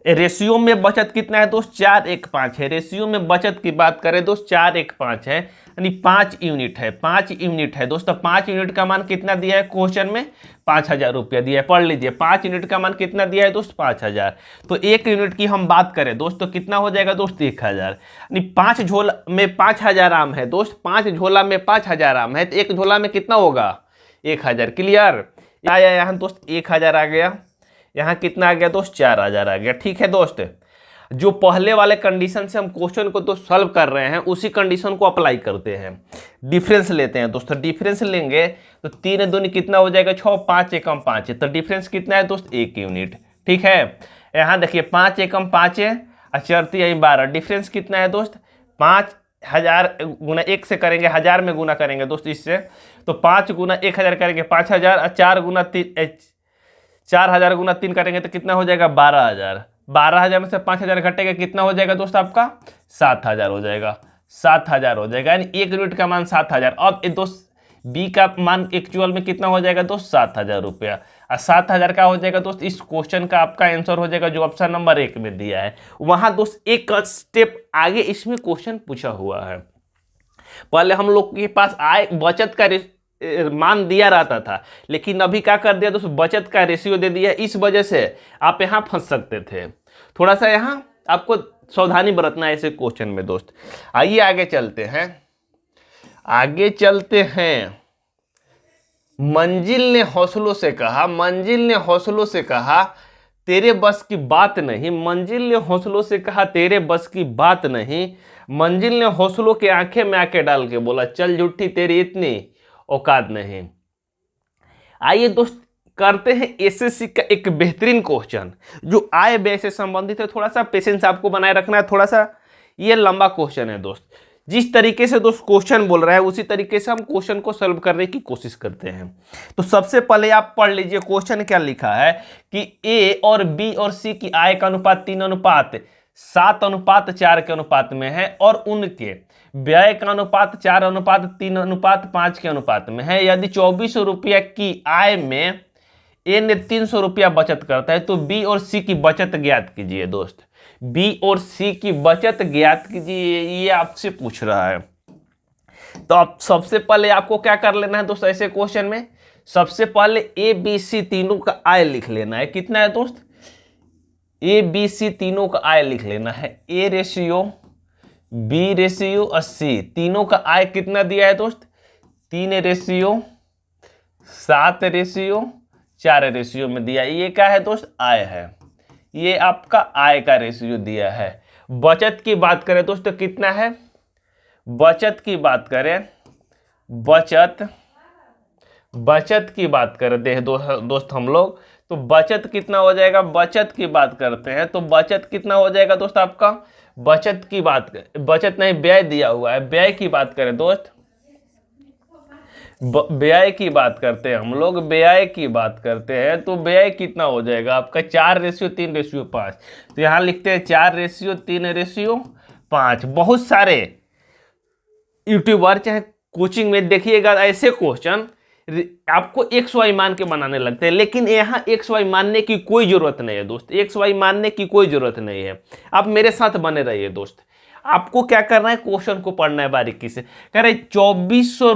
रेशियो में बचत कितना है दोस्त? 4:5 है। रेशियो में बचत की बात करें दोस्त 4:5 है, यानी 5 यूनिट है। 5 यूनिट है दोस्तों। 5 यूनिट का मान कितना दिया है क्वेश्चन में? 5,000 रुपया दिया है। पढ़ लीजिए, 5 यूनिट का मान कितना दिया है दोस्त? 5,000। तो 1 यूनिट की हम बात करें दोस्त तो कितना हो जाएगा दोस्त? 1,000। यानी 5 झोला में 5,000 आम है दोस्त। 5 झोला में 5,000 आम है, तो 1 झोला में कितना होगा? 1,000। क्लियर? आया यहाँ दोस्त 1,000 आ गया। यहाँ कितना आ गया दोस्त? 4,000 आ गया। ठीक है दोस्त, जो पहले वाले कंडीशन से हम क्वेश्चन को तो सॉल्व कर रहे हैं उसी कंडीशन को अप्लाई करते हैं। डिफरेंस लेते हैं दोस्तों। डिफरेंस लेंगे तो 3 दूनी कितना हो जाएगा? 6। 5 एकम 5 है, तो डिफरेंस कितना है दोस्त? 1 यूनिट। ठीक है, यहाँ देखिए 5 एकम 5 है, 4×3=12। डिफरेंस कितना है दोस्त? 5,000 गुना 1 से करेंगे, 1000 में गुना करेंगे दोस्त इससे, तो 5 गुना 1,000 करेंगे 5,000, और 4 गुना 3 4,000 गुना 3 करेंगे तो कितना हो जाएगा? 12,000। 12,000 में से 5,000 घटेगा, कितना हो जाएगा दोस्त आपका? 7,000 हो जाएगा। 7,000 हो जाएगा, यानी 1 यूनिट का मान 7,000। अब दोस्त बी का मान एक्चुअल में कितना हो जाएगा दोस्त? 7,000 रुपया। और 7,000 का हो जाएगा दोस्त इस क्वेश्चन का आपका आंसर हो जाएगा जो ऑप्शन नंबर 1 में दिया है। वहां दोस्त एक स्टेप आगे इसमें क्वेश्चन पूछा हुआ है। पहले हम लोग के पास आय बचत का मान दिया रहता था, लेकिन अभी क्या कर दिया दोस्तों? बचत का रेशियो दे दिया। इस वजह से आप यहाँ फंस सकते थे। थोड़ा सा यहाँ आपको सावधानी बरतना है ऐसे क्वेश्चन में दोस्त। आइए आगे चलते हैं। आगे चलते हैं। मंजिल ने हौसलों से कहा, मंजिल ने हौसलों से कहा तेरे बस की बात नहीं। मंजिल ने हौसलों से कहा तेरे बस की बात नहीं। मंजिल ने हौसलों के आंखें में आंखें डाल के बोला चल झूठी तेरी इतनी औकात नहीं। आइए दोस्त करते हैं एसएससी का एक बेहतरीन क्वेश्चन जो आय व्यय से संबंधित है। थोड़ा सा पेशेंस आपको बनाए रखना है। थोड़ा सा ये लंबा क्वेश्चन है दोस्त। जिस तरीके से दोस्त क्वेश्चन बोल रहा है उसी तरीके से हम क्वेश्चन को सॉल्व करने की कोशिश करते हैं। तो सबसे पहले आप पढ़ लीजिए क्वेश्चन क्या लिखा है कि ए और बी और सी की आय का अनुपात 3:7:4 के अनुपात में है और उनके व्यय का अनुपात 4:3:5 के अनुपात में है। यदि 2400 रुपया की आय में ए ने 300 रुपया बचत करता है तो बी और सी की बचत ज्ञात कीजिए दोस्त। बी और सी की बचत ज्ञात कीजिए, ये आपसे पूछ रहा है। तो अब सबसे पहले आपको क्या कर लेना है दोस्त? ऐसे क्वेश्चन में सबसे पहले ए बी सी तीनों का आय लिख लेना है। कितना है दोस्त? ए बी सी तीनों का आय लिख लेना है। ए रेशियो, बी रेशियो और सी तीनों का आय कितना दिया है दोस्त? 3:7:4 में दिया। ये क्या है दोस्त? आय है। ये आपका आय का रेशियो दिया है। बचत की बात करें दोस्त तो कितना है? बचत की बात करें, बचत की बात करते हैं दोस्त हम लोग, तो बचत कितना हो जाएगा? बचत की बात करते हैं तो बचत कितना हो जाएगा दोस्त आपका? बचत की बात बचत नहीं, व्यय दिया हुआ है। व्यय की बात करें दोस्त, व्यय की बात करते हैं हम लोग, व्यय की बात करते हैं तो व्यय कितना हो जाएगा आपका? 4:3:5। तो यहाँ लिखते हैं 4:3:5। बहुत सारे यूट्यूबर चाहे कोचिंग में देखिएगा ऐसे क्वेश्चन आपको एक्स वाई मान के बनाने लगते हैं, लेकिन यहाँ एक्स वाई मानने की कोई जरूरत नहीं है दोस्त। एक्स वाई मानने की कोई जरूरत नहीं है। आप मेरे साथ बने रहिए दोस्त। आपको क्या करना है? क्वेश्चन को पढ़ना है बारीकी से। कह रहे 2400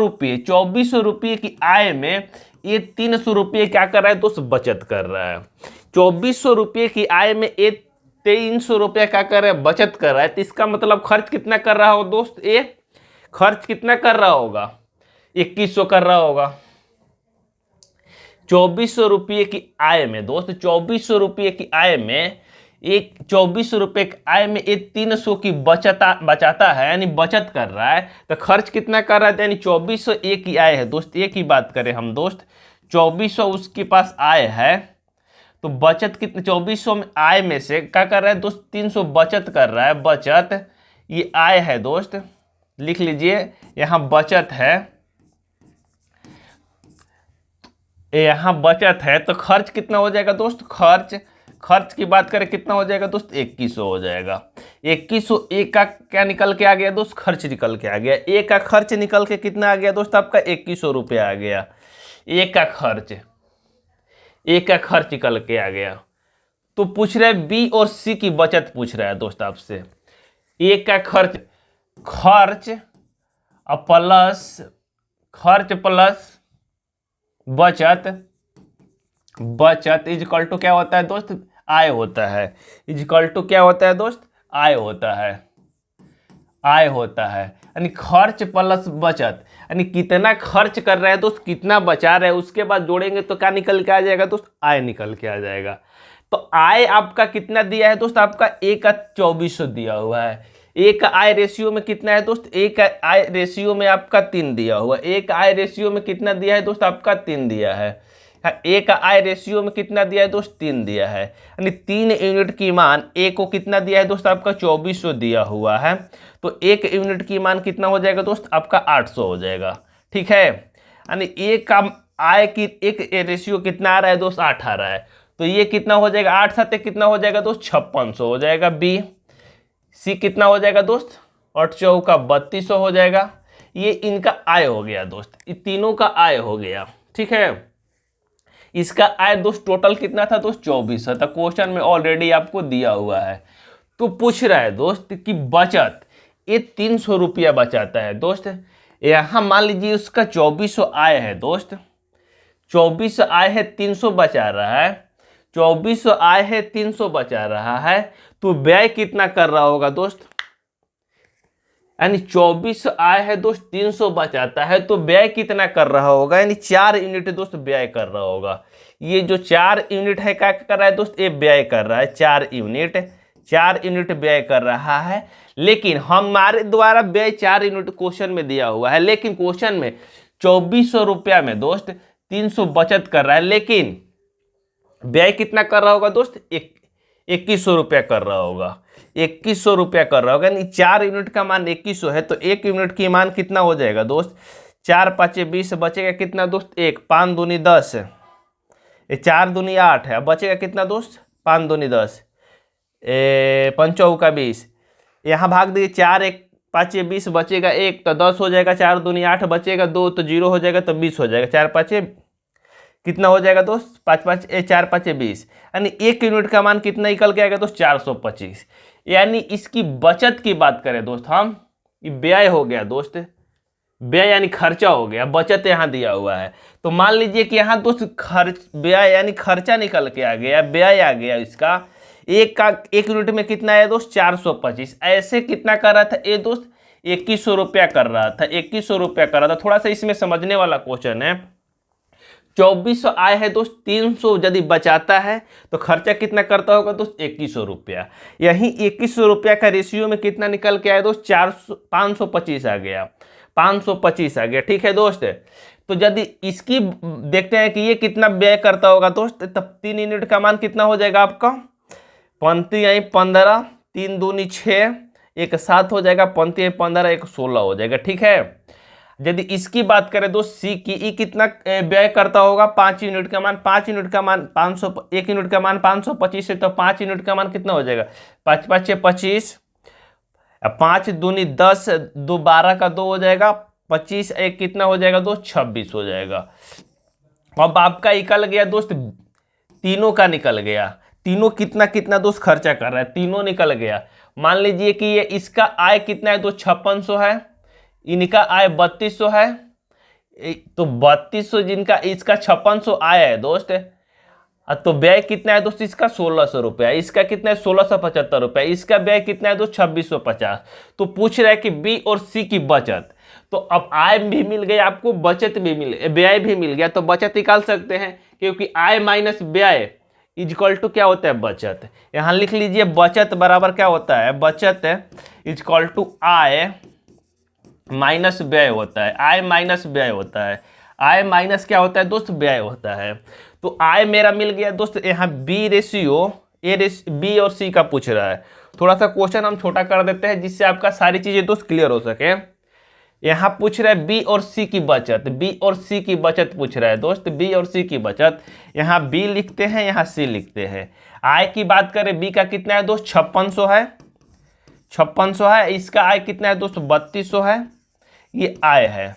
रुपये की आय में ये 300 रुपये क्या कर रहा है दोस्त? बचत कर रहा है। 2400 रुपये की आय में ये 300 रुपया क्या कर रहा है? बचत कर रहा है। तो इसका मतलब खर्च कितना कर रहा हो दोस्त? ये खर्च कितना कर रहा होगा? 2100 कर रहा होगा। 2400 रुपये की आय में दोस्त, 2400 रुपये की आय में एक 2400 रुपये की आय में एक 300 की बचाता है, यानी बचत कर रहा है। तो खर्च कितना कर रहा है? यानी 2400 ए की आय है दोस्त। ए की बात करें हम दोस्त, 2400 उसके पास आय है तो बचत कितने 2400 में आय में से क्या कर रहा है दोस्त 300 बचत कर रहा है। बचत ये आय है दोस्त, लिख लीजिए यहाँ बचत है, यहाँ बचत है। तो खर्च कितना हो जाएगा दोस्त, खर्च की बात करें कितना हो जाएगा दोस्त 2100 हो जाएगा। 2100 एक का क्या निकल के आ गया दोस्त, खर्च निकल के आ गया। एक का खर्च निकल के कितना आ गया दोस्त आपका 2100 रुपया आ गया। एक का खर्च निकल के आ गया। तो पूछ रहे बी और सी की बचत पूछ रहा है दोस्त आपसे। एक का खर्च प्लस बचत इज इक्वल टू क्या होता है दोस्त, आय होता है। इज इक्वल टू क्या होता है दोस्त, आय होता है। यानी खर्च प्लस बचत, यानी कितना खर्च कर रहे हैं दोस्त, कितना बचा रहे हैं, उसके बाद जोड़ेंगे तो क्या निकल के आ जाएगा दोस्त, आय निकल के आ जाएगा। तो आय आपका कितना दिया है दोस्त, आपका 1 का 2400 दिया हुआ है। 1 का आय रेशियो में कितना है दोस्त, 1 का आय रेशियो में आपका 3 दिया हुआ है। 1 का आय रेशियो में कितना दिया है दोस्त, आपका 3 दिया है। 1 का आय रेशियो में कितना दिया है दोस्त, 3 दिया है। यानी 3 यूनिट की मान ए को कितना दिया है दोस्त, आपका 2400 दिया हुआ है। तो 1 यूनिट की मान कितना हो जाएगा दोस्त, आपका 800 हो जाएगा। ठीक है, यानी 1 का आय की एक रेशियो कितना आ रहा है दोस्त, 8 आ रहा है। तो ये कितना हो जाएगा, 8 साथ कितना हो जाएगा दोस्त, 5600 हो जाएगा। बी सी कितना हो जाएगा दोस्त, 8 चौका 3200 हो जाएगा। ये इनका आय हो गया दोस्त, ये तीनों का आय हो गया। ठीक है, इसका आय दोस्त टोटल कितना था दोस्त, 2400 था। क्वेश्चन में ऑलरेडी आपको दिया हुआ है। तो पूछ रहा है दोस्त कि बचत ये 300 रुपया बचाता है दोस्त। यहाँ मान लीजिए उसका 2400 आय है दोस्त, 2400 आय है, 300 बचा रहा है। 2400 आय है, 300 बचा रहा है। तो व्यय कितना कर रहा होगा दोस्त, यानी 2400 आय है दोस्त, 300 बचाता है, तो व्यय कितना कर रहा होगा, यानी 4 यूनिट दोस्त व्यय कर रहा होगा। ये जो 4 यूनिट है क्या कर रहा है दोस्त, ये व्यय कर रहा है। 4 यूनिट व्यय कर रहा है। लेकिन हमारे द्वारा व्यय 4 यूनिट क्वेश्चन में दिया हुआ है, लेकिन क्वेश्चन में 2400 रुपया में दोस्त 300 बचत कर रहा है, लेकिन व्यय कितना कर रहा होगा दोस्त, 2100 रुपया कर रहा होगा। 2100 रुपया कर रहा होगा, यानी 4 यूनिट का मान 2100 है। तो 1 यूनिट की मान कितना हो जाएगा दोस्त, 4 5 20 बचेगा कितना दोस्त, 1 5 दूनी 10, 4 दूनी 8 है। बचेगा कितना दोस्त, 5 दूनी 10, 5 चौका 20। यहाँ भाग दीजिए, 4 1 5 20 बचेगा 1 तो 10 हो जाएगा। 4 दूनी 8 बचेगा 2 तो 0 हो जाएगा, तो 20 हो जाएगा। 4 5 कितना हो जाएगा दोस्त, 5 5 4 5 20, यानी 1 यूनिट का मान कितना निकल के आएगा दोस्त, 425। यानी इसकी बचत की बात करें दोस्त हम, ये व्यय हो गया दोस्त, व्यय यानी खर्चा हो गया, बचत यहाँ दिया हुआ है। तो मान लीजिए कि यहाँ दोस्त व्यय यानी खर्चा निकल के आ गया, व्यय आ गया इसका। 1 यूनिट में कितना है दोस्त, 425। ऐसे कितना कर रहा था ये दोस्त, 2100 रुपया कर रहा था। 2100 रुपया कर रहा था। थोड़ा सा इसमें समझने वाला क्वेश्चन है। 2400 आय है दोस्त, 300 यदि बचाता है तो खर्चा कितना करता होगा दोस्त, 2100 रुपया। यही 2100 रुपया का रेशियो में कितना निकल के आया दोस्त, 525 आ गया। 525 आ गया। ठीक है दोस्त, तो यदि इसकी देखते हैं कि ये कितना व्यय करता होगा दोस्त, तब 3 यूनिट का मान कितना हो जाएगा आपका, 15 3 दूनी 6, 1 7 हो जाएगा, 15 1 16 हो जाएगा। ठीक है, यदि इसकी बात करें दोस्त सी की, ई कितना व्यय करता होगा, 5 यूनिट का मान, 5 यूनिट का मान 500, 1 यूनिट का मान 525 है, तो 5 यूनिट का मान कितना हो जाएगा, 5 5 25, 5 दूनी 10, 2 12 का 2 हो जाएगा, 25 1 कितना हो जाएगा दोस्त, 26 हो जाएगा। अब आपका निकल गया दोस्त, तीनों का निकल गया। तीनों कितना कितना दोस्त खर्चा कर रहा है, तीनों निकल गया। मान लीजिए कि ये इसका आय कितना है दोस्त, 5600 है, इनका आय 3200 है। तो 3200 जिनका, इसका 5600 आय है दोस्त, तो व्यय कितना है दोस्त इसका, 1600 रुपया। इसका कितना है, 1675 रुपया। इसका व्यय कितना है दोस्त, 2650। तो पूछ रहा है कि बी और सी की बचत। तो अब आय भी मिल गया आपको, बचत भी मिल, व्यय भी मिल गया, तो बचत निकाल सकते हैं, क्योंकि आय माइनस व्यय इज इक्वल टू क्या होता है, बचत। यहां लिख लीजिए, बचत बराबर क्या होता है, बचत इज इक्वल टू आय माइनस व्यय होता है। आय माइनस व्यय होता है। आय माइनस क्या होता है दोस्त, व्यय होता है। तो आय मेरा मिल गया दोस्त। यहाँ बी रेशियो बी और सी का पूछ रहा है। थोड़ा सा क्वेश्चन हम छोटा कर देते हैं जिससे आपका सारी चीजें दोस्त क्लियर हो सके। यहाँ पूछ रहा है बी और सी की बचत, बी और सी की बचत पूछ रहा है दोस्त, बी और सी की बचत। यहाँ बी लिखते हैं, यहाँ सी लिखते हैं। आय की बात करें, बी का कितना है दोस्त 5600 है, 5600 है। इसका आय कितना है दोस्त 3200 है, ये आय है।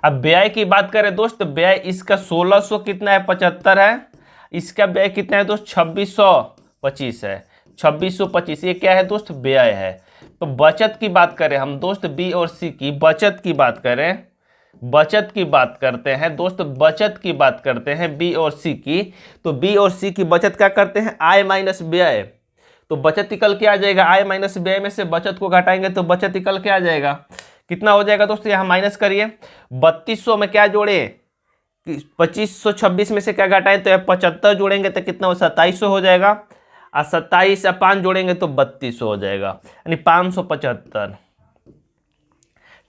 अब व्यय की बात करें दोस्त, व्यय इसका 1600 कितना है 75 है, इसका व्यय कितना है दोस्त 2625 है, 2625। ये क्या है दोस्त व्यय है। तो बचत की बात करें हम दोस्त, बी और सी की बचत की बात करें, बचत की बात करते हैं दोस्त, बचत की बात करते हैं बी और सी की। तो बी और सी की बचत क्या करते हैं, आय माइनस व्यय। तो बचत निकल के आ जाएगा, आय माइनस व्यय में से बचत को घटाएंगे तो बचत निकल के आ जाएगा। कितना हो जाएगा दोस्त, यहाँ माइनस करिए। 3200 में क्या जोड़े, 2526 में से क्या घटाएं तो 75 जोड़ेंगे तो कितना हो 2700 हो जाएगा, और 27 या 5 जोड़ेंगे तो 3200 हो जाएगा, यानी 575।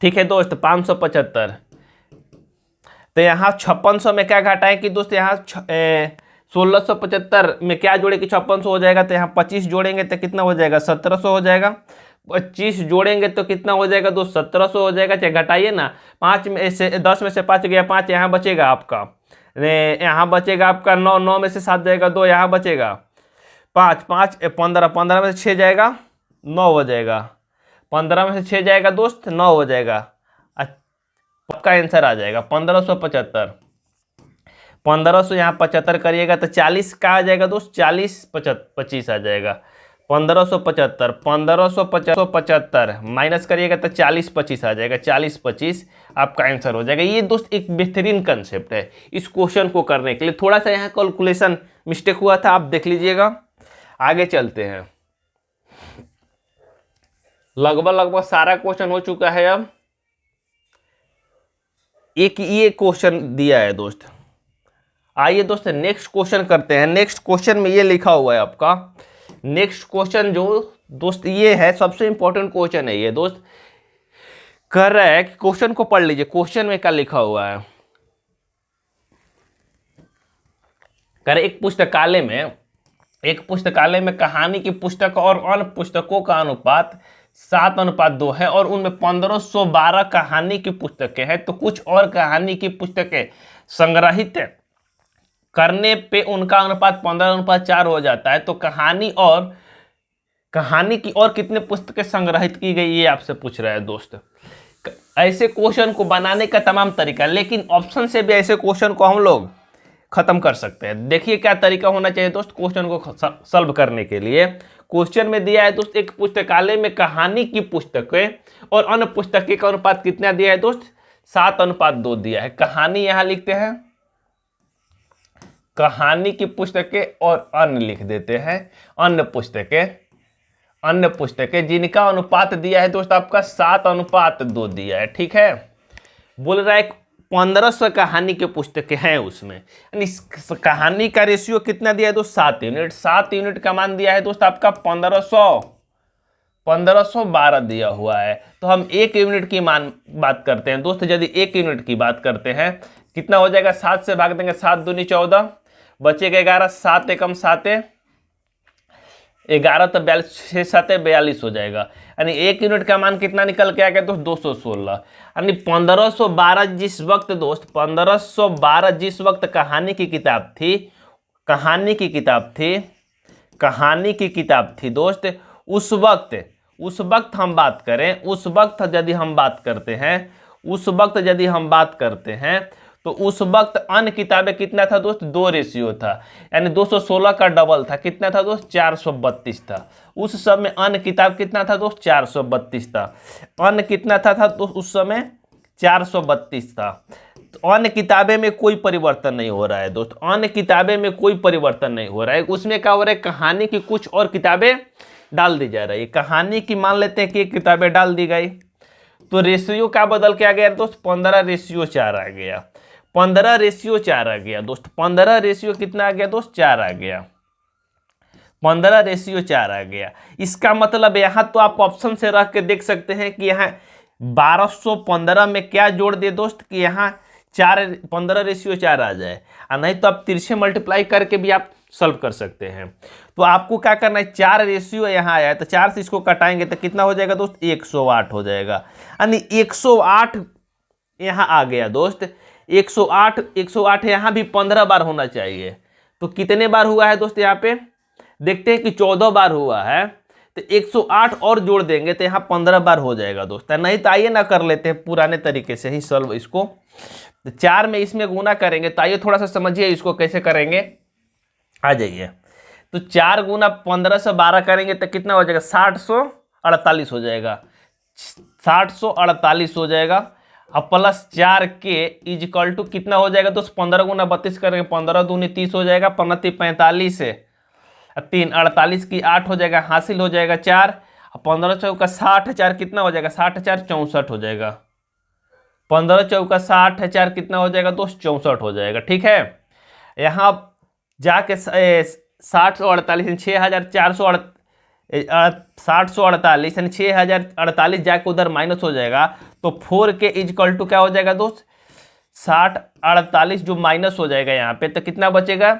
ठीक है दोस्त 575। तो यहाँ 5600 में क्या घटाएं कि दोस्त यहाँ 1675 में क्या जोड़े कि 5600 हो जाएगा, तो यहाँ 25 जोड़ेंगे तो कितना हो जाएगा 1700 हो जाएगा। 25 जोड़ेंगे तो कितना हो जाएगा दोस्त 1700 हो जाएगा। चाहे घटाइए ना, 5 में से 10 में से 5 गया 5, यहाँ बचेगा आपका, यहाँ बचेगा आपका 9, 9 में से 7 जाएगा 2, यहाँ बचेगा 5, 5 15, 15 में से 6 जाएगा 9 हो जाएगा, 15 में से 6 जाएगा दोस्त 9 हो जाएगा। आपका आंसर आ जाएगा 1575। 1500 यहाँ 75 करिएगा तो 40 का आ जाएगा दोस्त, 40 25 आ जाएगा। 1575, 1575 माइनस करिएगा तो 40 25 आ जाएगा, 40 25 आपका आंसर हो जाएगा। ये दोस्त एक बेहतरीन कंसेप्ट है इस क्वेश्चन को करने के लिए। थोड़ा सा यहाँ कैलकुलेशन मिस्टेक हुआ था, आप देख लीजिएगा। आगे चलते हैं, लगभग सारा क्वेश्चन हो चुका है। अब एक ये क्वेश्चन दिया है दोस्त, आइए दोस्त नेक्स्ट क्वेश्चन करते हैं। नेक्स्ट क्वेश्चन में ये लिखा हुआ है आपका, नेक्स्ट क्वेश्चन जो दोस्त ये है सबसे इंपॉर्टेंट क्वेश्चन है ये दोस्त। कर रहा है कि क्वेश्चन को पढ़ लीजिए, क्वेश्चन में क्या लिखा हुआ है। कर एक पुस्तकालय में कहानी की पुस्तक और अन्य पुस्तकों का अनुपात 7:2 है और उनमें 1512 कहानी की पुस्तकें हैं। तो कुछ और कहानी की पुस्तकें संग्रहित करने पे उनका अनुपात 15:4 हो जाता है। तो कहानी की और कितने पुस्तकें संग्रहित की गई, ये आपसे पूछ रहा है दोस्त। ऐसे क्वेश्चन को बनाने का तमाम तरीका, लेकिन ऑप्शन से भी ऐसे क्वेश्चन को हम लोग खत्म कर सकते हैं। देखिए क्या तरीका होना चाहिए दोस्त क्वेश्चन को सॉल्व करने के लिए। क्वेश्चन में दिया है दोस्त, एक पुस्तकालय में कहानी की पुस्तकें और अन्य पुस्तकें का अनुपात कितना दिया है दोस्त 7:2 दिया है। कहानी यहां लिखते हैं, कहानी की पुस्तकें और अन्य लिख देते हैं, अन्य पुस्तकें जिनका अनुपात दिया है दोस्त आपका 7:2 दिया है। ठीक है, बोल रहा है 1500 कहानी के पुस्तकें हैं उसमें, यानी कहानी का रेशियो कितना दिया है दोस्त 7 यूनिट। 7 यूनिट का मान दिया है दोस्त आपका 1512 दिया हुआ है। तो हम 1 यूनिट की बात करते हैं दोस्त। यदि 1 यूनिट की बात करते हैं कितना हो जाएगा, 7 से भाग देंगे 7 दूनी 14, बचेगा 11, 7 एकम 7 11, तो 6 7 42 हो जाएगा। यानी 1 यूनिट का मान कितना निकल के आ गया दोस्त 216। यानी 1512 जिस वक्त दोस्त 1512 जिस वक्त कहानी की किताब थी दोस्त, उस वक्त हम बात करें, उस वक्त यदि हम बात करते हैं तो उस वक्त अन्य किताबें कितना था दोस्त 2 रेशियो था, यानी 216 का डबल था। कितना था दोस्त 432 था। उस समय अन्य किताब कितना था दोस्त 432 था। अन्य कितना था तो उस समय 432 था। तो अन्य किताबें में कोई परिवर्तन नहीं हो रहा है दोस्त, अन्य किताबें में कोई परिवर्तन नहीं हो रहा है। उसमें क्या हो रहा है, कहानी की कुछ और किताबें डाल दी जा रही है। कहानी की मान लेते हैं कि किताबें डाल दी गई, तो रेशियो क्या बदल के आ गया दोस्त 15:4 आ गया। 15:4 आ गया दोस्त। 15 रेशियो कितना आ गया दोस्त 4 आ गया। 15:4 आ गया। इसका मतलब यहाँ तो आप ऑप्शन से रख के देख सकते हैं कि यहाँ 1215 में क्या जोड़ दिए दोस्त कि यहाँ 15:4 आ जाए, और नहीं तो आप तिरछे मल्टीप्लाई करके भी आप सॉल्व कर सकते हैं। तो आपको क्या करना है, 4 रेशियो यहाँ आया है तो 4 से इसको कटाएंगे तो कितना हो जाएगा दोस्त, 108 हो जाएगा। यानी 108 यहाँ आ गया दोस्त, 108 यहाँ भी 15 बार होना चाहिए। तो कितने बार हुआ है दोस्त, यहाँ पे देखते हैं कि 14 बार हुआ है, तो 108 और जोड़ देंगे तो यहाँ 15 बार हो जाएगा दोस्त। नहीं तो आइए ना कर लेते हैं पुराने तरीके से ही सॉल्व इसको। तो 4 में इसमें गुना करेंगे, तो आइए थोड़ा सा समझिए इसको कैसे करेंगे, आ जाइए। तो 4 गुना 15 से 12 करेंगे तो कितना हो जाएगा, 60/48 हो जाएगा, 60/48 हो जाएगा। अब प्लस 4 के इजकल टू कितना हो जाएगा दोस्त, 15 गुना 32 करेंगे, 15 दूनी 30 हो जाएगा, 15 45 है, 3 48 की 8 हो जाएगा, हासिल हो जाएगा 4, 15 चौका 60, 4 कितना हो जाएगा, 60 4 64 हो जाएगा, 15 चौका 60 4 कितना हो जाएगा दोस्त, 64 हो जाएगा। ठीक है, यहाँ जाके 60/48 60/48 यानी 6048 जाके उधर माइनस हो जाएगा, तो 4 के इजकल टू क्या हो जाएगा दोस्त, 60/48 जो माइनस हो जाएगा यहाँ पे, तो कितना बचेगा,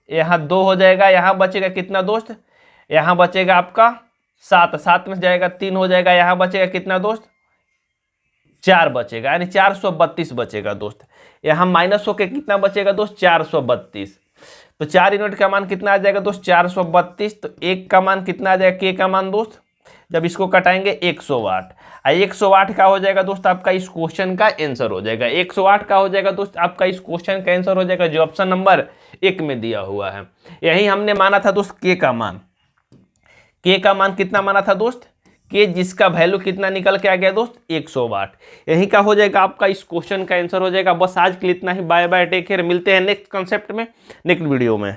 यहाँ 2 हो जाएगा, यहाँ बचेगा कितना दोस्त, यहाँ बचेगा आपका 7 में जाएगा 3 हो जाएगा, यहाँ बचेगा कितना दोस्त, 4 बचेगा, यानी 432 बचेगा दोस्त। यहाँ माइनस होके कितना बचेगा दोस्त, 432। तो 4 यूनिट का मान कितना आ जाएगा दोस्त, 432। तो 1 का मान कितना आ जाएगा, के का मान दोस्त, जब इसको कटाएंगे 108, 108 का हो जाएगा दोस्त आपका इस क्वेश्चन का आंसर हो जाएगा, 108 का हो जाएगा दोस्त आपका इस क्वेश्चन का आंसर हो जाएगा, जो ऑप्शन नंबर 1 में दिया हुआ है। यही हमने माना था दोस्त के का मान, के का मान कितना माना था दोस्त, के जिसका वैल्यू कितना निकल के आ गया दोस्त, 108। यही का हो जाएगा आपका इस क्वेश्चन का आंसर हो जाएगा। बस आज के लिए इतना ही, बाय बाय, टेक केयर, मिलते हैं नेक्स्ट कॉन्सेप्ट में, नेक्स्ट वीडियो में।